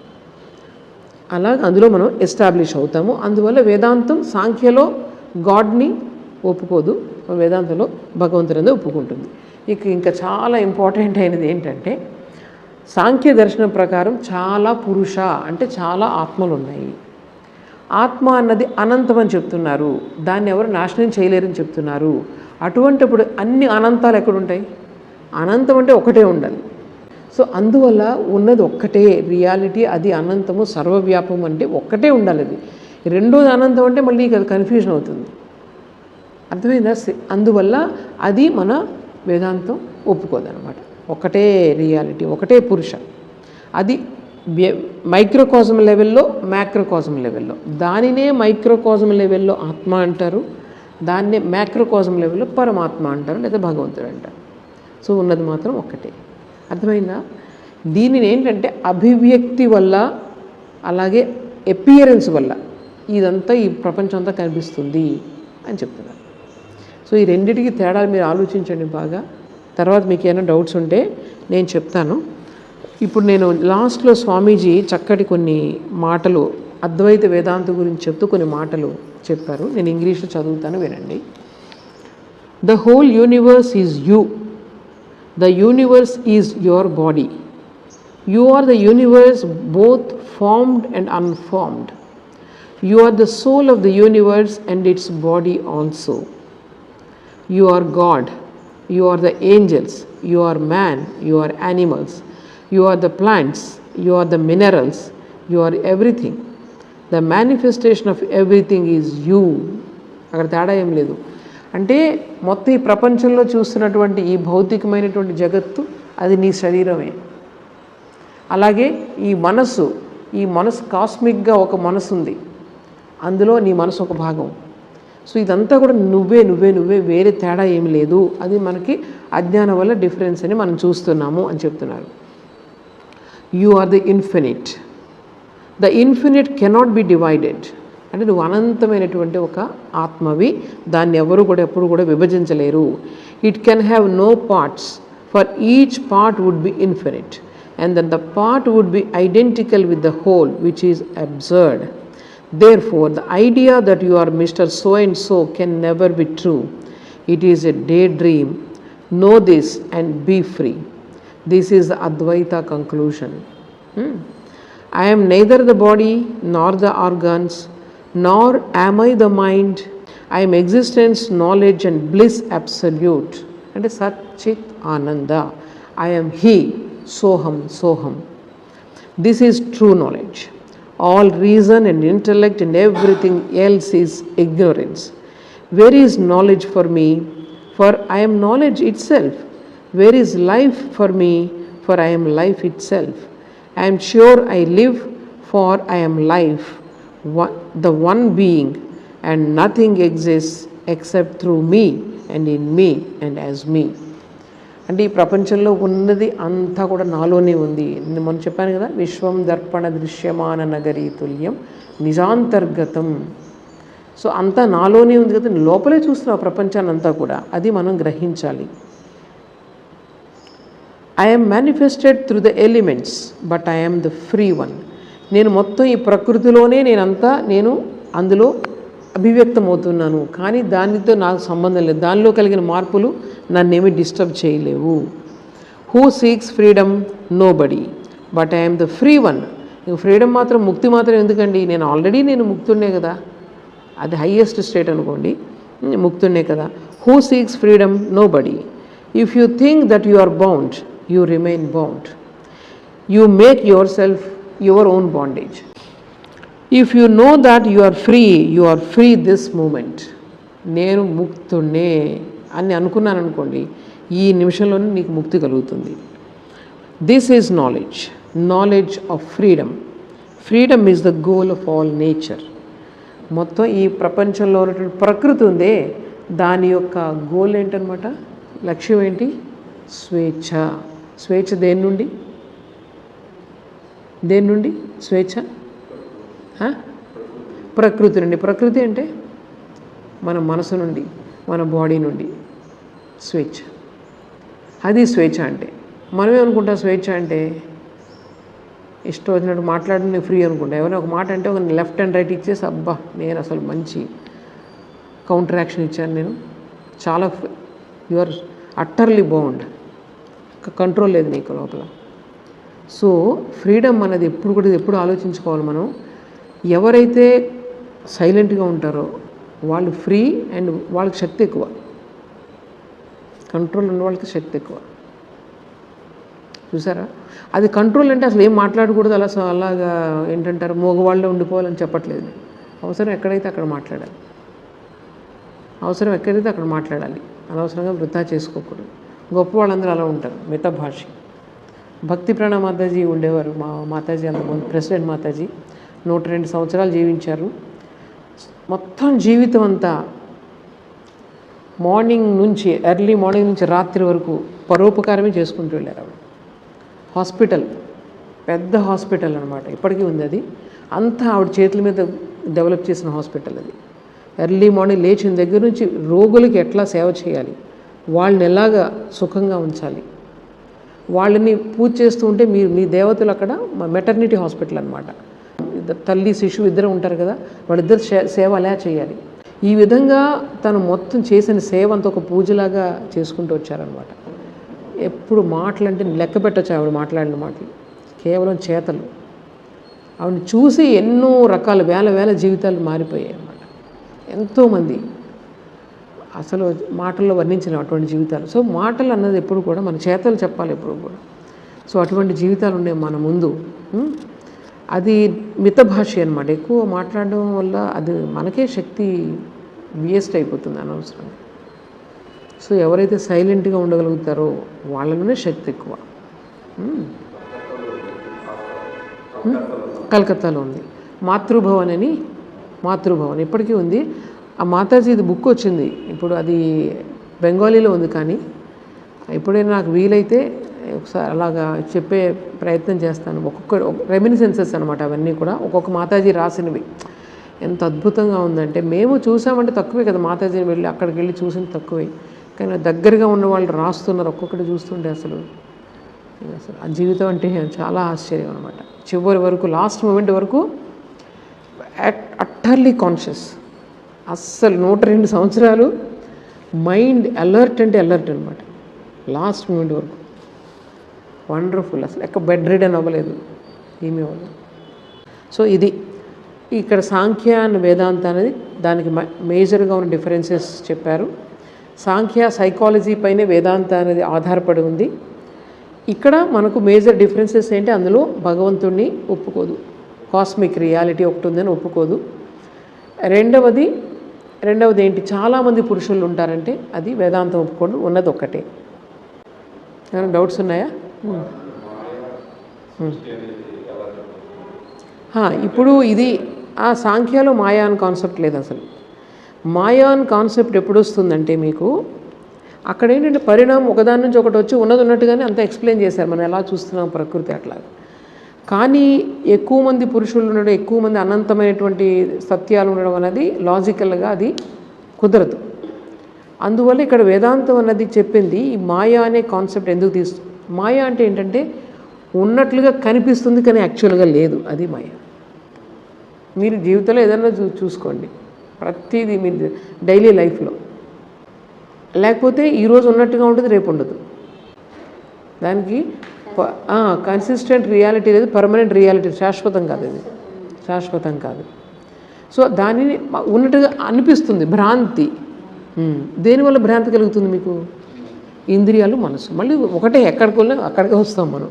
అలాగ అందులో మనం ఎస్టాబ్లిష్ అవుతాము. అందువల్ల వేదాంతం సాంఖ్యలో గాడ్ని ఒప్పుకోదు, వేదాంతంలో భగవంతుని ఒప్పుకుంటుంది. ఇంకా చాలా ఇంపార్టెంట్ అయినది ఏంటంటే, సాంఖ్య దర్శనం ప్రకారం చాలా పురుష అంటే చాలా ఆత్మలు ఉన్నాయి. ఆత్మ అన్నది అనంతం అని చెప్తున్నారు, దాన్ని ఎవరు నాశనం చేయలేరని చెప్తున్నారు. అటువంటిప్పుడు అన్ని అనంతాలు ఎక్కడుంటాయి? అనంతం అంటే ఒకటే ఉండాలి. సో అందువల్ల ఉన్నది ఒక్కటే రియాలిటీ, అది అనంతము సర్వవ్యాపం అంటే ఒక్కటే ఉండాలి. అది రెండోది అనంతం అంటే మళ్ళీ అది కన్ఫ్యూజన్ అవుతుంది. అర్థమైందా? అందువల్ల అది మన వేదాంతం ఒప్పుకోదన్నమాట. ఒకటే రియాలిటీ, ఒకటే పురుష. అది మైక్రోకాజం లెవెల్లో, మ్యాక్రోకాజం లెవెల్లో. దానినే మైక్రోకాజం లెవెల్లో ఆత్మ అంటారు, దాన్నే మ్యాక్రోకాజం లెవెల్లో పరమాత్మ అంటారు, లేదా భగవంతుడు అంటారు. సో ఉన్నది మాత్రం ఒక్కటే. అర్థమైందా? దీనిని ఏంటంటే అభివ్యక్తి వల్ల, అలాగే ఎపియరెన్స్ వల్ల ఇదంతా ఈ ప్రపంచం అంతా కనిపిస్తుంది అని చెప్తున్నారు. సో ఈ రెండింటికి తేడాలు మీరు ఆలోచించండి బాగా. తర్వాత మీకు ఏమైనా డౌట్స్ ఉంటే నేను చెప్తాను. ఇప్పుడు నేను లాస్ట్లో స్వామీజీ చక్కటి కొన్ని మాటలు అద్వైత వేదాంత గురించి చెప్తూ కొన్ని మాటలు చెప్పారు. నేను ఇంగ్లీష్లో చదువుతాను, వినండి. The whole universe is you. The universe is your body. You are the universe both formed and unformed. You are the soul of the universe and its body also. You are God. You are the angels. You are man. You are animals. You are the plants. You are the minerals. You are everything. The manifestation of everything is you. అక్కడ తేడా ఏం లేదు. అంటే మొత్తం ఈ ప్రపంచంలో చూస్తున్నటువంటి ఈ భౌతికమైనటువంటి జగత్తు అది నీ శరీరమే. అలాగే ఈ మనసు కాస్మిక్గా ఒక మనసు ఉంది, అందులో నీ మనసు ఒక భాగం. సో ఇదంతా కూడా నువ్వే నువ్వే నువ్వే, వేరే తేడా ఏమి లేదు. అది మనకి అజ్ఞానం వల్ల డిఫరెన్స్ అని మనం చూస్తున్నాము అని చెప్తున్నారు. You are the infinite. The infinite cannot be divided. అంటే నువ్వు అనంతమైనటువంటి ఒక ఆత్మవి, దాన్ని ఎవరు కూడా ఎప్పుడు కూడా విభజించలేరు. It can have no parts, for each part would be infinite and then the part would be identical with the whole which is absurd. Therefore, the idea that you are Mr. So-and-so can never be true. It is a daydream. Know this and be free. This is the Advaita conclusion. I am neither the body nor the organs, nor am I the mind. I am existence, knowledge and bliss absolute. And Sat Chit Ananda. I am He, Soham, Soham. This is true knowledge. All reason and intellect and everything else is ignorance. Where is knowledge for me? For I am knowledge itself. Where is life for me? For I am life itself. I am sure I live, for I am life, the one being, and nothing exists except through me and in me and as me. అంటే ఈ ప్రపంచంలో ఉన్నది అంతా కూడా నాలోనే ఉంది. మనం చెప్పాను కదా, విశ్వం దర్పణ దృశ్యమాన నగరీ తుల్యం నిజాంతర్గతం. సో అంతా నాలోనే ఉంది కదా, లోపలే చూస్తున్నావు ప్రపంచాన్ని అంతా కూడా, అది మనం గ్రహించాలి. I am manifested through the elements but I am the free one. నేను మొత్తం ఈ ప్రకృతిలోనే నేను అందులో అభివ్యక్తమవుతున్నాను, కానీ దానితో నాకు సంబంధం లేదు. దానిలో కలిగిన మార్పులు నన్నేమి డిస్టర్బ్ చేయలేవు. Who seeks freedom? Nobody, but I'm the free one. Freedom మాత్రం, ముక్తి మాత్రం ఎందుకండి? నేను ముక్తున్నే కదా, అది హయ్యెస్ట్ స్టేట్ అనుకోండి, ముక్తున్నే కదా. Who seeks freedom? Nobody. If you think that you are bound, you remain bound. You make yourself your own bondage. If you know that you are free this moment. నేను ముక్తున్నే అని అనుకున్నాను అనుకోండి, ఈ నిమిషంలోనే నీకు ముక్తి కలుగుతుంది. This is knowledge, knowledge of freedom. Freedom is the goal of all nature. మొత్తం ఈ ప్రపంచంలో ఉన్నటువంటి ప్రకృతి ఉందే, దాని యొక్క గోల్ ఏంటనమాట, లక్ష్యం ఏంటి? స్వేచ్ఛ. స్వేచ్ఛ దేని నుండి? స్వేచ్ఛ ప్రకృతి నుండి. ప్రకృతి అంటే మన మనసు నుండి, మన బాడీ నుండి స్వేచ్ఛ. అది స్వేచ్ఛ అంటే. మనమే అనుకుంటాం స్వేచ్ఛ అంటే ఇష్టం వచ్చినట్టు మాట్లాడి నేను ఫ్రీ అనుకుంటా. ఎవరైనా ఒక మాట అంటే ఒక లెఫ్ట్ అండ్ రైట్ ఇచ్చేసి, అబ్బా నేను అసలు మంచి కౌంటర్ యాక్షన్ ఇచ్చాను, నేను చాలా, you are utterly bound, control లేదు నీకు లోపల. సో ఫ్రీడమ్ అనేది ఎప్పుడు ఆలోచించుకోవాలి మనం. ఎవరైతే సైలెంట్గా ఉంటారో వాళ్ళు ఫ్రీ అండ్ వాళ్ళకి శక్తి ఎక్కువ. కంట్రోల్ ఉన్న వాళ్ళకి శక్తి ఎక్కువ. చూసారా, అది కంట్రోల్ అంటే అసలు ఏం మాట్లాడకూడదు, అలాగా ఏంటంటారు మగవాళ్ళే ఉండిపోవాలని చెప్పట్లేదు. అవసరం ఎక్కడైతే అక్కడ మాట్లాడాలి, అనవసరంగా వృధా చేసుకోకూడదు. గొప్ప వాళ్ళందరూ అలా ఉంటారు, మితభాషి. భక్తి ప్రాణ మాతాజీ ఉండేవారు, మా మాతాజీ అంతకుముందు ప్రెసిడెంట్ మాతాజీ 102 సంవత్సరాలు జీవించారు. మొత్తం జీవితం అంతా ఎర్లీ మార్నింగ్ నుంచి రాత్రి వరకు పరోపకారమే చేసుకుంటూ వెళ్ళారు ఆవిడ. హాస్పిటల్, పెద్ద హాస్పిటల్ అనమాట, ఇప్పటికీ ఉంది అది. అంతా ఆవిడ చేతుల మీద డెవలప్ చేసిన హాస్పిటల్ అది. ఎర్లీ మార్నింగ్ లేచిన దగ్గర నుంచి రోగులకి ఎట్లా సేవ చేయాలి, వాళ్ళని ఎలాగా సుఖంగా ఉంచాలి, వాళ్ళని పూజ చేస్తూ ఉంటే మీ దేవతలు అక్కడ మెటర్నిటీ హాస్పిటల్ అనమాట. తల్లి శిశువు ఇద్దరు ఉంటారు కదా, వాళ్ళిద్దరు సేవ అలా చేయాలి. ఈ విధంగా తను మొత్తం చేసిన సేవ అంతా ఒక పూజలాగా చేసుకుంటూ వచ్చారనమాట. ఎప్పుడు మాటలు అంటే లెక్క పెట్టచ్చు ఆవిడ మాట్లాడిన మాటలు, కేవలం చేతలు. ఆవిడని చూసి ఎన్నో రకాల వేల జీవితాలు మారిపోయాయి అన్నమాట. ఎంతోమంది అసలు మాటల్లో వర్ణించిన అటువంటి జీవితాలు. సో మాటలు అన్నది ఎప్పుడు కూడా మన చేతలు చెప్పాలి ఎప్పుడు కూడా. సో అటువంటి జీవితాలు ఉన్నాయి మన ముందు. అది మితభాషి అనమాట. ఎక్కువ మాట్లాడడం వల్ల అది మనకే శక్తి వేస్ట్ అయిపోతుంది అనవసరంగా. సో ఎవరైతే సైలెంట్గా ఉండగలుగుతారో వాళ్ళలోనే శక్తి ఎక్కువ. కలకత్తాలో ఉంది మాతృభవన్ ఇప్పటికీ ఉంది. ఆ మాతాజీది బుక్ వచ్చింది ఇప్పుడు, అది బెంగాలీలో ఉంది. కానీ ఎప్పుడైనా నాకు వీలైతే ఒకసారి అలాగా చెప్పే ప్రయత్నం చేస్తాను. ఒక్కొక్క రెమినిసెన్సెస్ అనమాట అవన్నీ కూడా, ఒక్కొక్క మాతాజీ రాసినవి. ఎంత అద్భుతంగా ఉందంటే, మేము చూసామంటే తక్కువే కదా, మాతాజీని వెళ్ళి అక్కడికి వెళ్ళి చూసింది తక్కువే. కానీ దగ్గరగా ఉన్న వాళ్ళు రాస్తున్నారు, ఒక్కొక్కటి చూస్తుంటే అసలు ఆ జీవితం అంటే చాలా ఆశ్చర్యం అనమాట. చివరి వరకు, లాస్ట్ మూమెంట్ వరకు అట్టర్లీ కాన్షియస్. అస్సలు 102 సంవత్సరాలు మైండ్ అలర్ట్ అంటే అలర్ట్ అనమాట, లాస్ట్ మూమెంట్ వరకు. వండర్ఫుల్. అసలు ఎక్క బెడ్ రిడన్ అవ్వలేదు, ఏమీ అవ్వలేదు. సో ఇది ఇక్కడ సాంఖ్య అండ్ వేదాంత అనేది దానికి మేజర్గా ఉన్న డిఫరెన్సెస్ చెప్పారు. సాంఖ్య సైకాలజీ పైనే వేదాంత అనేది ఆధారపడి ఉంది. ఇక్కడ మనకు మేజర్ డిఫరెన్సెస్ ఏంటి, అందులో భగవంతుడిని ఒప్పుకోదు, కాస్మిక్ రియాలిటీ ఒకటి ఉందని ఒప్పుకోదు. రెండవది ఏంటి, చాలామంది పురుషులు ఉంటారంటే అది వేదాంతం ఒప్పుకోడు, ఉన్నది ఒక్కటే. ఏమైనా డౌట్స్ ఉన్నాయా? ఇప్పుడు ఇది ఆ సాంఖ్యాలో మాయా అని కాన్సెప్ట్ లేదు అసలు. మాయా అని కాన్సెప్ట్ ఎప్పుడు వస్తుందంటే మీకు అక్కడ ఏంటంటే పరిణామం ఒకదాని నుంచి ఒకటి వచ్చి ఉన్నది ఉన్నట్టుగానే అంతా ఎక్స్ప్లెయిన్ చేశారు, మనం ఎలా చూస్తున్నాం ప్రకృతి అట్లా. కానీ ఎక్కువ మంది పురుషులు ఉండడం, ఎక్కువ మంది అనంతమైనటువంటి సత్యాలు ఉండడం అనేది లాజికల్గా అది కుదరదు. అందువల్ల ఇక్కడ వేదాంతం అన్నది చెప్పింది ఈ మాయా అనే కాన్సెప్ట్ ఎందుకు మాయా అంటే ఏంటంటే ఉన్నట్లుగా కనిపిస్తుంది కానీ యాక్చువల్గా లేదు, అది మాయా. మీరు జీవితంలో ఏదైనా చూసుకోండి, ప్రతిదీ మీరు డైలీ లైఫ్లో, లేకపోతే ఈరోజు ఉన్నట్టుగా ఉంటుంది, రేపు ఉండదు. దానికి కన్సిస్టెంట్ రియాలిటీ లేదు, పర్మనెంట్ రియాలిటీ, శాశ్వతం కాదు, అది శాశ్వతం కాదు. సో దానిని ఉన్నట్టుగా అనిపిస్తుంది, భ్రాంతి. దేనివల్ల భ్రాంతి కలుగుతుంది మీకు? ఇంద్రియాలు, మనసు. మళ్ళీ ఒకటే, ఎక్కడికి వెళ్ళినా అక్కడికే వస్తాం మనం.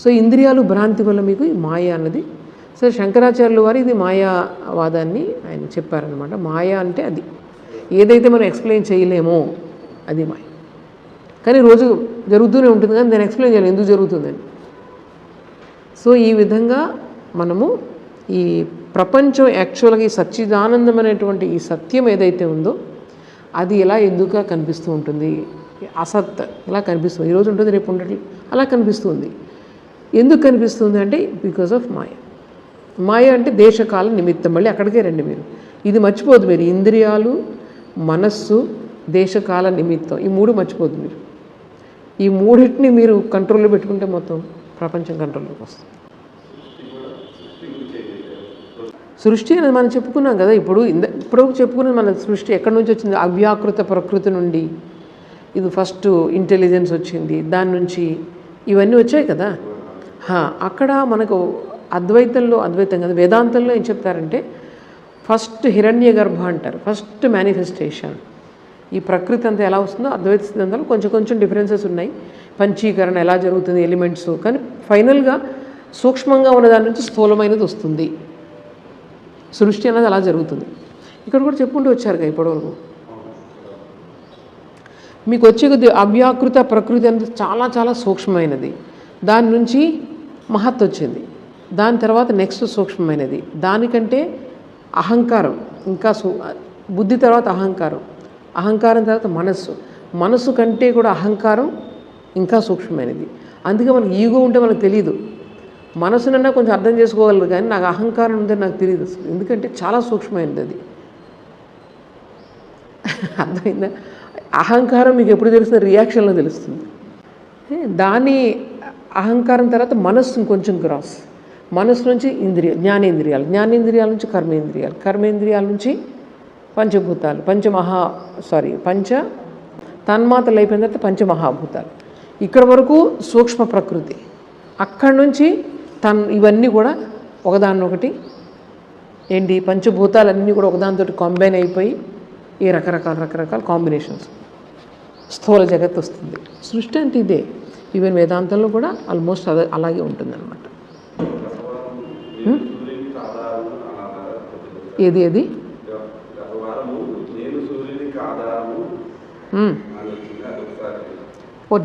సో ఇంద్రియాలు, భ్రాంతి వల్ల మీకు ఈ మాయ అన్నది. సో శంకరాచార్యుల వారు ఇది మాయావాదాన్ని ఆయన చెప్పారనమాట. మాయా అంటే అది ఏదైతే మనం ఎక్స్ప్లెయిన్ చేయలేమో అది మాయ. కానీ రోజు జరుగుతూనే ఉంటుంది, కానీ దాన్ని ఎక్స్ప్లెయిన్ చేయాలి ఎందుకు జరుగుతుందని. సో ఈ విధంగా మనము ఈ ప్రపంచం యాక్చువల్గా ఈ సచ్చిదానందం అనేటువంటి ఈ సత్యం ఏదైతే ఉందో అది ఎలా ఎందుకు కనిపిస్తూ ఉంటుంది, అసత్ ఇలా కనిపిస్తుంది, ఈరోజు ఉంటుంది రేపు ఉండట్లేదు అలా కనిపిస్తుంది. ఎందుకు కనిపిస్తుంది అంటే బికాజ్ ఆఫ్ మాయ. మాయ అంటే దేశకాల నిమిత్తం. మళ్ళీ అక్కడికే రండి మీరు, ఇది మర్చిపోదు మీరు. ఇంద్రియాలు, మనస్సు, దేశకాల నిమిత్తం, ఈ మూడు మర్చిపోదు మీరు. ఈ మూడింటిని మీరు కంట్రోల్లో పెట్టుకుంటే మొత్తం ప్రపంచం కంట్రోల్లోకి వస్తుంది. సృష్టి అనేది మనం చెప్పుకున్నాం కదా, ఇప్పుడు చెప్పుకున్నది మన సృష్టి ఎక్కడి నుంచి వచ్చింది? అవ్యాకృత ప్రకృతి నుండి. ఇది ఫస్ట్ ఇంటెలిజెన్స్ వచ్చింది, దాని నుంచి ఇవన్నీ వచ్చాయి కదా. అక్కడ మనకు అద్వైతం కదా, వేదాంతంలో ఏం చెప్తారంటే ఫస్ట్ హిరణ్య గర్భ అంటారు, ఫస్ట్ మేనిఫెస్టేషన్. ఈ ప్రకృతి అంతా ఎలా వస్తుందో అద్వైత సిద్ధాంతంలో కొంచెం డిఫరెన్సెస్ ఉన్నాయి. పంచీకరణ ఎలా జరుగుతుంది, ఎలిమెంట్స్, కానీ ఫైనల్గా సూక్ష్మంగా ఉన్న దాని నుంచి స్థూలమైనది వస్తుంది. సృష్టి అనేది అలా జరుగుతుంది. ఇక్కడ కూడా చెప్పుకుంటూ వచ్చారు కదా ఇప్పటివరకు. మీకు వచ్చే కొద్ది అవ్యాకృత ప్రకృతి అనేది చాలా చాలా సూక్ష్మమైనది. దాని నుంచి మహత్ వచ్చింది, దాని తర్వాత నెక్స్ట్ సూక్ష్మమైనది, దానికంటే అహంకారం, ఇంకా బుద్ధి తర్వాత అహంకారం తర్వాత మనస్సు కంటే కూడా అహంకారం ఇంకా సూక్ష్మమైనది. అందుకే మనకు ఈగో ఉంటే మనకు తెలియదు. మనసునన్నా కొంచెం అర్థం చేసుకోగలరు, కానీ నాకు అహంకారం ఉందని నాకు తెలియదు అసలు, ఎందుకంటే చాలా సూక్ష్మమైనది అది. అర్థమైందా? అహంకారం మీకు ఎప్పుడు తెలుస్తుంది? రియాక్షన్లో తెలుస్తుంది. దాని అహంకారం తర్వాత మనస్సు కొంచెం క్రాస్, మనస్సు నుంచి జ్ఞానేంద్రియాల నుంచి కర్మేంద్రియాల నుంచి పంచభూతాలు, పంచ తన్మాతలు అయిపోయిన తర్వాత పంచమహాభూతాలు, ఇక్కడ వరకు సూక్ష్మ ప్రకృతి. అక్కడి నుంచి ఇవన్నీ కూడా ఒకదాన్నొకటి పంచభూతాలన్నీ కూడా ఒకదానితోటి కంబైన్ అయిపోయి ఈ రకరకాల కాంబినేషన్స్ స్థూల జగత్తు వస్తుంది. సృష్టి అంటే ఇదే. ఈవెన్ వేదాంతంలో కూడా ఆల్మోస్ట్ అలాగే ఉంటుందన్నమాట. ఏది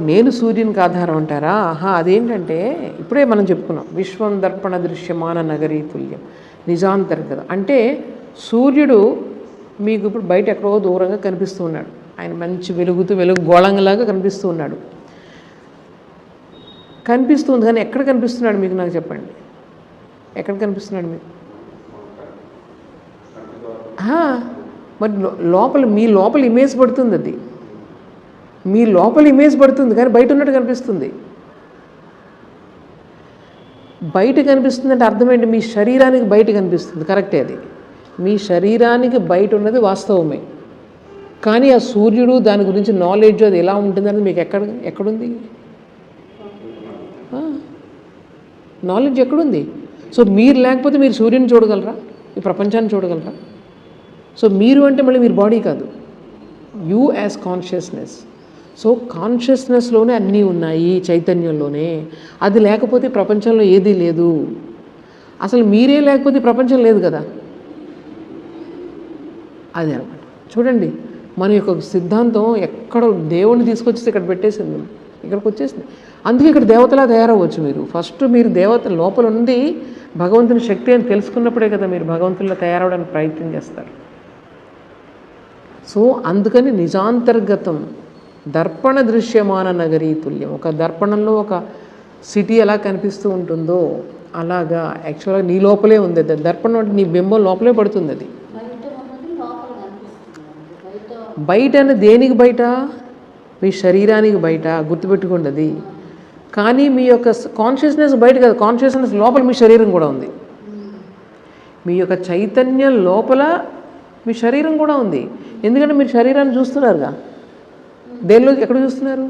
నేను సూర్యునికి ఆధారం అంటారా? అదేంటంటే ఇప్పుడే మనం చెప్పుకున్నాం, విశ్వం దర్పణ దృశ్యమాన నగరీ తుల్యం నిజాంతర్గత. అంటే సూర్యుడు మీకు ఇప్పుడు బయట ఎక్కడో దూరంగా కనిపిస్తూ ఉన్నాడు, ఆయన మంచి వెలుగు గోళంలాగా కనిపిస్తూ ఉన్నాడు. కనిపిస్తుంది కానీ ఎక్కడ కనిపిస్తున్నాడు మీకు? నాకు చెప్పండి, ఎక్కడ కనిపిస్తున్నాడు మీకు? మరి మీ లోపల ఇమేజ్ పడుతుంది, అది మీ లోపల ఇమేజ్ పడుతుంది, కానీ బయట ఉన్నట్టు కనిపిస్తుంది. బయట కనిపిస్తుంది అంటే అర్థం ఏంటి? మీ శరీరానికి బయట కనిపిస్తుంది, కరెక్టే. అది మీ శరీరానికి బయట ఉన్నది వాస్తవమే, కానీ ఆ సూర్యుడు దాని గురించి నాలెడ్జ్ అది ఎలా ఉంటుందని మీకు ఎక్కడుంది? నాలెడ్జ్ ఎక్కడుంది? సో మీరు లేకపోతే మీరు సూర్యుని చూడగలరా? ఈ ప్రపంచాన్ని చూడగలరా? సో మీరు అంటే మళ్ళీ మీరు బాడీ కాదు, యూ యాజ్ కాన్షియస్నెస్. సో కాన్షియస్నెస్లోనే అన్నీ ఉన్నాయి, చైతన్యంలోనే. అది లేకపోతే ప్రపంచంలో ఏదీ లేదు. అసలు మీరే లేకపోతే ప్రపంచం లేదు కదా. అది అనమాట. చూడండి, మన యొక్క సిద్ధాంతం ఎక్కడ దేవుణ్ణి తీసుకొచ్చేసి ఇక్కడ పెట్టేసింది, ఇక్కడికి వచ్చేసింది. అందుకే ఇక్కడ దేవతలా తయారవ్వచ్చు. ఫస్ట్ మీరు దేవత లోపల ఉంది, భగవంతుని శక్తి అని తెలుసుకున్నప్పుడే కదా మీరు భగవంతునిలో తయారవడానికి ప్రయత్నం చేస్తారు. సో అందుకని నిజాంతర్గతం దర్పణ దృశ్యమాన నగరీ తుల్యం. ఒక దర్పణంలో ఒక సిటీ ఎలా కనిపిస్తూ ఉంటుందో అలాగా యాక్చువల్గా నీ లోపలే ఉంది. దర్పణం అంటే నీ బింబం లోపలే పడుతుంది. అది బయట అని దేనికి బయట? మీ శరీరానికి బయట, గుర్తుపెట్టుకోండి అది. కానీ మీ యొక్క కాన్షియస్నెస్ బయట కదా, కాన్షియస్నెస్ లోపల మీ శరీరం కూడా ఉంది. మీ యొక్క చైతన్యం లోపల మీ శరీరం కూడా ఉంది. ఎందుకంటే మీరు శరీరాన్ని చూస్తున్నారుగా, దేనిలో ఎక్కడ చూస్తున్నారు?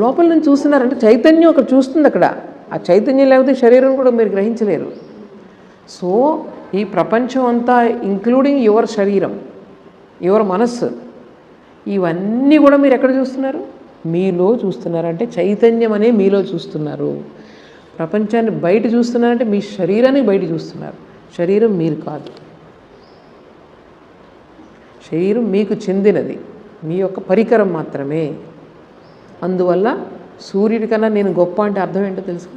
లోపల నుంచి చూస్తున్నారంటే చైతన్యం అక్కడ చూస్తుంది. అక్కడ ఆ చైతన్యం లేకపోతే శరీరం కూడా మీరు గ్రహించలేరు. సో ఈ ప్రపంచం అంతా ఇంక్లూడింగ్ యువర్ శరీరం, యువర్ మనస్సు, ఇవన్నీ కూడా మీరు ఎక్కడ చూస్తున్నారు? మీలో చూస్తున్నారు. అంటే చైతన్యం అనే మీలో చూస్తున్నారు. ప్రపంచాన్ని బయట చూస్తున్నారంటే మీ శరీరాన్ని బయట చూస్తున్నారు. శరీరం మీరు కాదు, శరీరం మీకు చెందినది, మీ యొక్క పరికరం మాత్రమే. అందువల్ల సూర్యుడి కన్నా నేను గొప్ప అంటే అర్థం ఏంటో తెలుసు?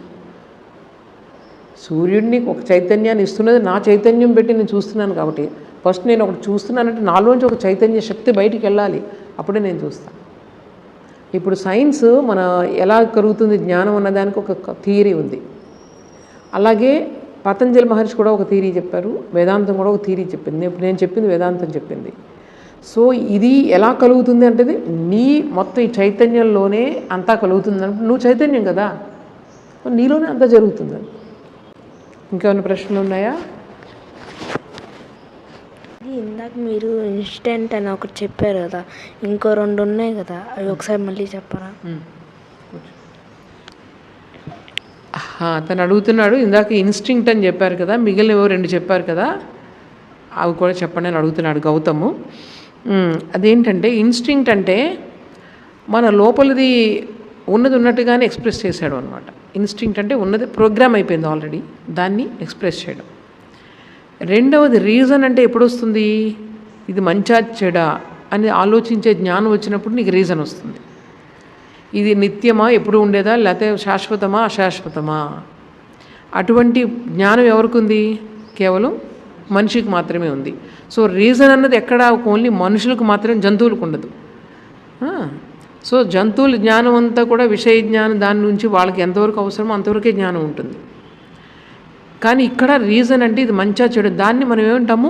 సూర్యుడిని ఒక చైతన్యాన్ని ఇస్తున్నది నా చైతన్యం పెట్టి నేను చూస్తున్నాను కాబట్టి, ఫస్ట్ నేను ఒకటి చూస్తున్నానంటే నాలోంచి ఒక చైతన్య శక్తి బయటికి వెళ్ళాలి, అప్పుడే నేను చూస్తాను. ఇప్పుడు సైన్స్ మన ఎలా కలుగుతుంది జ్ఞానం అన్నదానికి ఒక థియరీ ఉంది. అలాగే పతంజలి మహర్షి కూడా ఒక థియరీ చెప్పారు, వేదాంతం కూడా ఒక థియరీ చెప్పింది. ఇప్పుడు నేను చెప్పింది వేదాంతం చెప్పింది. సో ఇది ఎలా కలుగుతుంది అంటే నీ మొత్తం ఈ చైతన్యంలోనే అంతా కలుగుతుంది. అంటే నువ్వు చైతన్యం కదా, నీలోనే అంతా జరుగుతుంది. ఇంకేమైనా ప్రశ్నలు ఉన్నాయా? ఇందాక మీరు ఇన్స్టెంట్ అని ఒకటి చెప్పారు కదా, ఇంకో 2 ఉన్నాయి కదా, అవి ఒకసారి మళ్ళీ చెప్పరా? తను అడుగుతున్నాడు, ఇందాక ఇన్స్టింక్ట్ అని చెప్పారు కదా, మిగిలినవో 2 చెప్పారు కదా, అవి కూడా చెప్పండి అని అడుగుతున్నాడు గౌతము. అదేంటంటే ఇన్స్టింక్ట్ అంటే మన లోపలిది ఉన్నది ఉన్నట్టుగానే ఎక్స్ప్రెస్ చేశాడు అనమాట. ఇన్స్టింక్ట్ అంటే ఉన్నది ప్రోగ్రామ్ అయిపోయింది ఆల్రెడీ, దాన్ని ఎక్స్ప్రెస్ చేయడం. రెండవది రీజన్ అంటే ఎప్పుడు వస్తుంది, ఇది మంచా చెడా అని ఆలోచించే జ్ఞానం వచ్చినప్పుడు నీకు రీజన్ వస్తుంది. ఇది నిత్యమా, ఎప్పుడు ఉండేదా, లేకపోతే శాశ్వతమా అశాశ్వతమా, అటువంటి జ్ఞానం ఎవరికి ఉంది, కేవలం మనిషికి మాత్రమే ఉంది. సో రీజన్ అన్నది ఎక్కడ ఓన్లీ మనుషులకు మాత్రమే, జంతువులకు ఉండదు. సో జంతువుల జ్ఞానం అంతా కూడా విషయ జ్ఞానం, దాని నుంచి వాళ్ళకి ఎంతవరకు అవసరమో అంతవరకే జ్ఞానం ఉంటుంది. కానీ ఇక్కడ రీజన్ అంటే ఇది మంచా చెడు, దాన్ని మనం ఏమంటాము,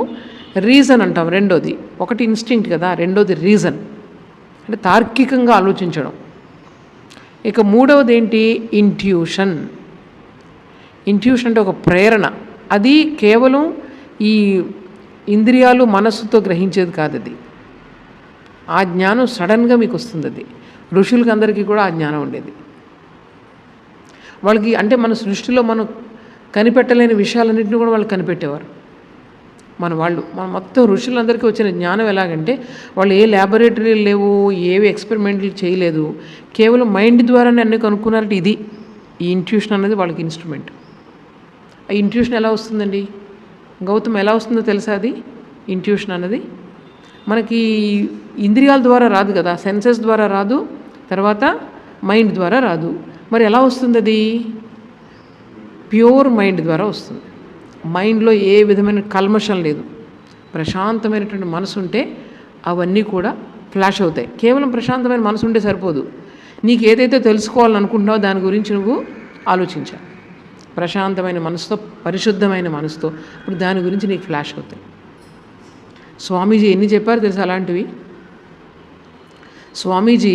రీజన్ అంటాం. రెండోది, ఒకటి ఇన్స్టింక్ట్ కదా, రెండోది రీజన్ అంటే తార్కికంగా ఆలోచించడం. ఇక మూడవది ఏంటి, ఇంట్యూషన్. ఇంట్యూషన్ అంటే ఒక ప్రేరణ. అది కేవలం ఈ ఇంద్రియాలు మనస్సుతో గ్రహించేది కాదు. అది ఆ జ్ఞానం సడన్గా మీకు వస్తుంది. అది ఋషులకి అందరికీ కూడా ఆ జ్ఞానం ఉండేది. వాళ్ళకి అంటే మన సృష్టిలో మనం కనిపెట్టలేని విషయాలన్నింటినీ కూడా వాళ్ళు కనిపెట్టేవారు. మన మొత్తం ఋషులందరికీ వచ్చిన జ్ఞానం ఎలాగంటే, వాళ్ళు ఏ ల్యాబొరేటరీలు లేవు, ఏవి ఎక్స్పెరిమెంట్లు చేయలేదు, కేవలం మైండ్ ద్వారానే అన్నీ కనుక్కున్నారంటే ఇది ఈ ఇంట్యూషన్ అనేది వాళ్ళకి ఇన్స్ట్రుమెంట్. ఆ ఇంట్యూషన్ ఎలా వస్తుందండి, గౌతమ్ ఎలా వస్తుందో తెలుసా? అది ఇంట్యూషన్ అన్నది మనకి ఇంద్రియాల ద్వారా రాదు కదా, సెన్సెస్ ద్వారా రాదు, తర్వాత మైండ్ ద్వారా రాదు. మరి ఎలా వస్తుంది అది? ప్యూర్ మైండ్ ద్వారా వస్తుంది. మైండ్లో ఏ విధమైన కల్మషం లేదు, ప్రశాంతమైనటువంటి మనసు ఉంటే అవన్నీ కూడా ఫ్లాష్ అవుతాయి. కేవలం ప్రశాంతమైన మనసు ఉంటే సరిపోదు, నీకు ఏదైతే తెలుసుకోవాలని అనుకుంటున్నావో దాని గురించి నువ్వు ఆలోచించాలి. ప్రశాంతమైన మనసుతో, పరిశుద్ధమైన మనసుతో, ఇప్పుడు దాని గురించి నీకు ఫ్లాష్ అవుతాయి. స్వామీజీ ఎన్ని చెప్పారు తెలుసు అలాంటివి. స్వామీజీ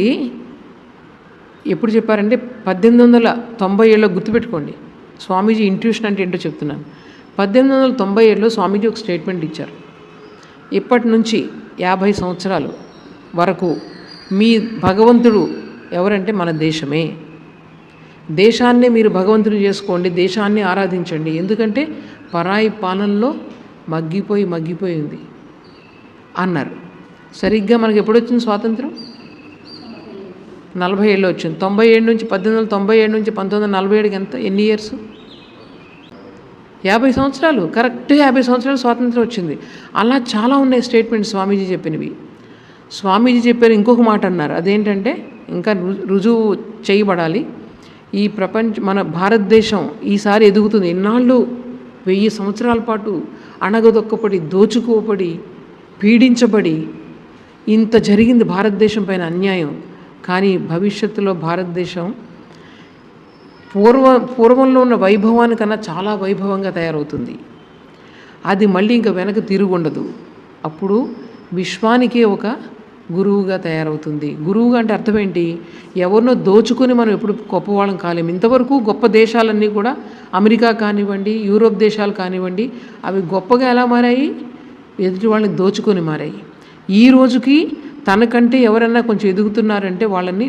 ఎప్పుడు చెప్పారంటే 1897లో, గుర్తుపెట్టుకోండి. స్వామీజీ ఇంట్యూషన్ అంటే ఏంటో చెప్తున్నాను. 1897లో స్వామీజీ ఒక స్టేట్మెంట్ ఇచ్చారు. ఇప్పటి నుంచి 50 సంవత్సరాలు వరకు మీ భగవంతుడు ఎవరంటే మన దేశమే. దేశాన్నే మీరు భగవంతుని చేసుకోండి, దేశాన్ని ఆరాధించండి. ఎందుకంటే పరాయి పాలనలో మగ్గిపోయి ఉంది అన్నారు. సరిగ్గా మనకి ఎప్పుడు వచ్చింది స్వాతంత్రం? 47లో వచ్చింది. 97 నుంచి 1897 నుంచి 1947కి ఎంత, ఎన్ని ఇయర్స్? 50 సంవత్సరాలు. కరెక్ట్గా 50 సంవత్సరాలు స్వాతంత్రం వచ్చింది. అలా చాలా ఉన్నాయి స్టేట్మెంట్స్ స్వామీజీ చెప్పినవి. స్వామీజీ చెప్పారు, ఇంకొక మాట అన్నారు. అదేంటంటే ఇంకా రుజువు చేయబడాలి. ఈ మన భారతదేశం ఈసారి ఎదుగుతుంది. ఎన్నాళ్ళు 1000 సంవత్సరాల పాటు అణగదొక్కబడి, దోచుకోబడి, పీడించబడి ఇంత జరిగింది భారతదేశం పైన అన్యాయం. కానీ భవిష్యత్తులో భారతదేశం పూర్వంలో ఉన్న వైభవానికన్నా చాలా వైభవంగా తయారవుతుంది. అది మళ్ళీ ఇంకా వెనక తిరుగుండదు. అప్పుడు విశ్వానికే ఒక గురువుగా తయారవుతుంది. గురువుగా అంటే అర్థం ఏంటి? ఎవరినో దోచుకొని మనం ఎప్పుడు గొప్పవాళ్ళం కాలేము. ఇంతవరకు గొప్ప దేశాలన్నీ కూడా అమెరికా కానివ్వండి, యూరోప్ దేశాలు కానివ్వండి, అవి గొప్పగా ఎలా మారాయి? ఎదుటి వాళ్ళని దోచుకొని మారాయి. ఈ రోజుకి తనకంటే ఎవరన్నా కొంచెం ఎదుగుతున్నారంటే వాళ్ళని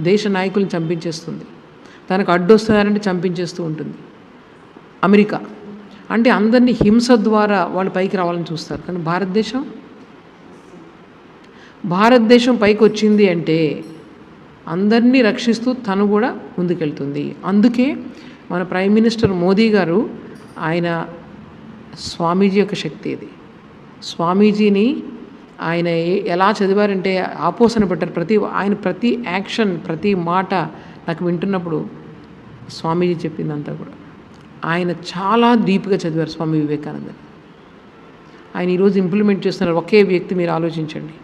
దేశ నాయకులను చంపించేస్తుంది. తనకు అడ్డొస్తున్నారంటే చంపించేస్తూ ఉంటుంది. అమెరికా అంటే అందరినీ హింస ద్వారా వాళ్ళు పైకి రావాలని చూస్తారు. కానీ భారతదేశం పైకి వచ్చింది అంటే అందరినీ రక్షిస్తూ తను కూడా ముందుకెళ్తుంది. అందుకే మన ప్రైమ్ మినిస్టర్ మోదీ గారు, ఆయన స్వామీజీ యొక్క శక్తి ఇది. స్వామీజీని ఆయన ఎలా చదివారంటే ఆపోసన పెట్టారు. ఆయన ప్రతి యాక్షన్, ప్రతి మాట నాకు వింటున్నప్పుడు స్వామీజీ చెప్పిందంతా కూడా ఆయన చాలా డీప్గా చదివారు. స్వామి వివేకానందని ఆయన ఈరోజు ఇంప్లిమెంట్ చేస్తున్నారు. ఒకే వ్యక్తి, మీరు ఆలోచించండి.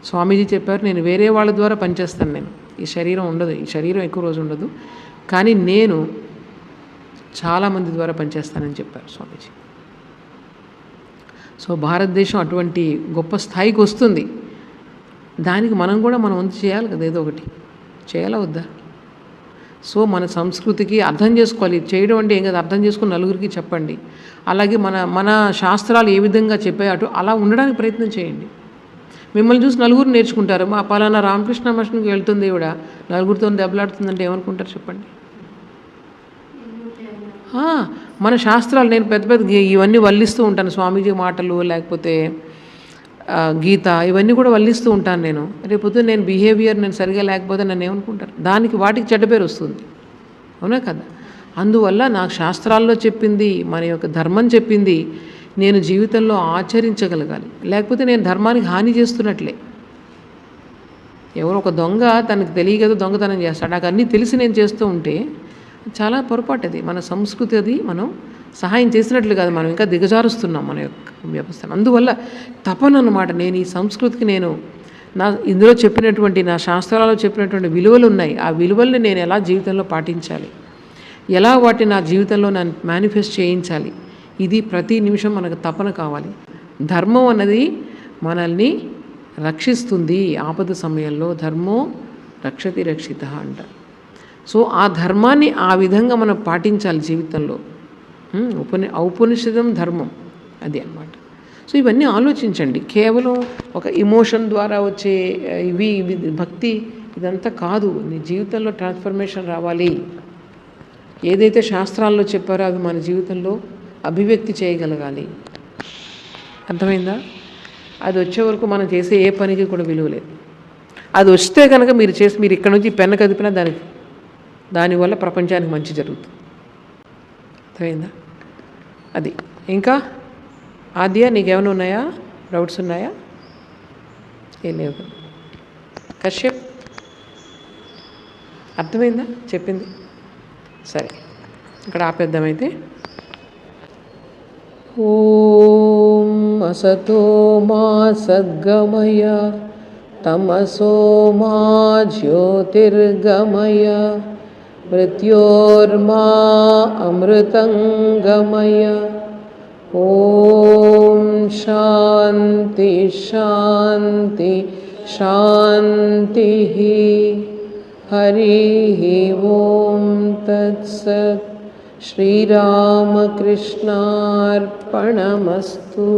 స్వామీజీ చెప్పారు, నేను వేరే వాళ్ళ ద్వారా పనిచేస్తాను, నేను ఈ శరీరం ఉండదు, ఈ శరీరం ఎక్కువ రోజు ఉండదు, కానీ నేను చాలామంది ద్వారా పనిచేస్తానని చెప్పారు స్వామీజీ. సో భారతదేశం అటువంటి గొప్ప స్థాయికి వస్తుంది. దానికి మనం కూడా మన వంతు చేయాలి కదా, ఏదో ఒకటి చేయాలా వద్దా? సో మన సంస్కృతికి అర్థం చేసుకోవాలి. చేయడం అంటే ఏం కదా, అర్థం చేసుకుని నలుగురికి చెప్పండి. అలాగే మన శాస్త్రాలు ఏ విధంగా చెప్పాయి అలా ఉండడానికి ప్రయత్నం చేయండి. మిమ్మల్ని చూసి నలుగురు నేర్చుకుంటారు. మా పలానా రామకృష్ణ మిషన్కి వెళ్తుంది, ఈవిడ నలుగురితో దెబ్బలాడుతుందంటే ఏమనుకుంటారు చెప్పండి? మన శాస్త్రాలు నేను పెద్ద పెద్ద ఇవన్నీ వల్లిస్తూ ఉంటాను, స్వామీజీ మాటలు లేకపోతే గీత ఇవన్నీ కూడా వల్లిస్తూ ఉంటాను నేను. రేపొద్దు నేను బిహేవియర్ నేను సరిగా లేకపోతే నన్ను ఏమనుకుంటారు, దానికి వాటికి చెడ్డ పేరు వస్తుంది, అవునా కదా. అందువల్ల నాకు శాస్త్రాల్లో చెప్పింది, మన యొక్క ధర్మం చెప్పింది నేను జీవితంలో ఆచరించగలగాలి, లేకపోతే నేను ధర్మానికి హాని చేస్తున్నట్లే. ఎవరో ఒక దొంగ తనకు తెలియదు దొంగతనం చేస్తాడు, నాకు అన్నీ తెలిసి నేను చేస్తూ ఉంటే చాలా పొరపాటు. అది మన సంస్కృతి, అది మనం సహాయం చేసినట్లు కాదు, మనం ఇంకా దిగజారుస్తున్నాం మన యొక్క వ్యవస్థను. అందువల్ల తపన అన్నమాట, నేను ఈ సంస్కృతికి నేను ఇందులో చెప్పినటువంటి నా శాస్త్రాలలో చెప్పినటువంటి విలువలు ఉన్నాయి, ఆ విలువల్ని నేను ఎలా జీవితంలో పాటించాలి, ఎలా వాటిని నా జీవితంలో నేను మేనిఫెస్ట్ చేయించాలి, ఇది ప్రతి నిమిషం మనకు తపన కావాలి. ధర్మం అన్నది మనల్ని రక్షిస్తుంది ఆపద సమయంలో, ధర్మో రక్షతి రక్షిత అంటారు. సో ఆ ధర్మాన్ని ఆ విధంగా మనం పాటించాలి జీవితంలో. ఔపనిషదం ధర్మం అది అన్నమాట. సో ఇవన్నీ ఆలోచించండి. కేవలం ఒక ఇమోషన్ ద్వారా వచ్చే ఇవి భక్తి ఇదంతా కాదు. నీ జీవితంలో ట్రాన్స్ఫర్మేషన్ రావాలి. ఏదైతే శాస్త్రాల్లో చెప్పారో అవి మన జీవితంలో అభివ్యక్తి చేయగలగాలి. అర్థమైందా? అది వచ్చే వరకు మనం చేసే ఏ పనికి కూడా విలువ లేదు. అది వస్తే కనుక మీరు ఇక్కడ నుంచి పెన్ను కదిపినా దానివల్ల ప్రపంచానికి మంచి జరుగుతుంది. అర్థమైందా? అది. ఇంకా ఆద్య నీకేమైనా ఉన్నాయా, డౌట్స్ ఉన్నాయా? ఏం లేవు. కశ్యప్ అర్థమైందా చెప్పింది? సరే, ఇక్కడ ఆపేద్దామైతే. ఓం అసతో మా సద్గమయ తమసో మా జ్యోతిర్గమయ మృత్యోర్మా అమృతంగమయ. ఓం శాంతి శాంతి శాంతి. హరి ఓం తత్సత్. శ్రీరామకృష్ణార్పణమస్తు.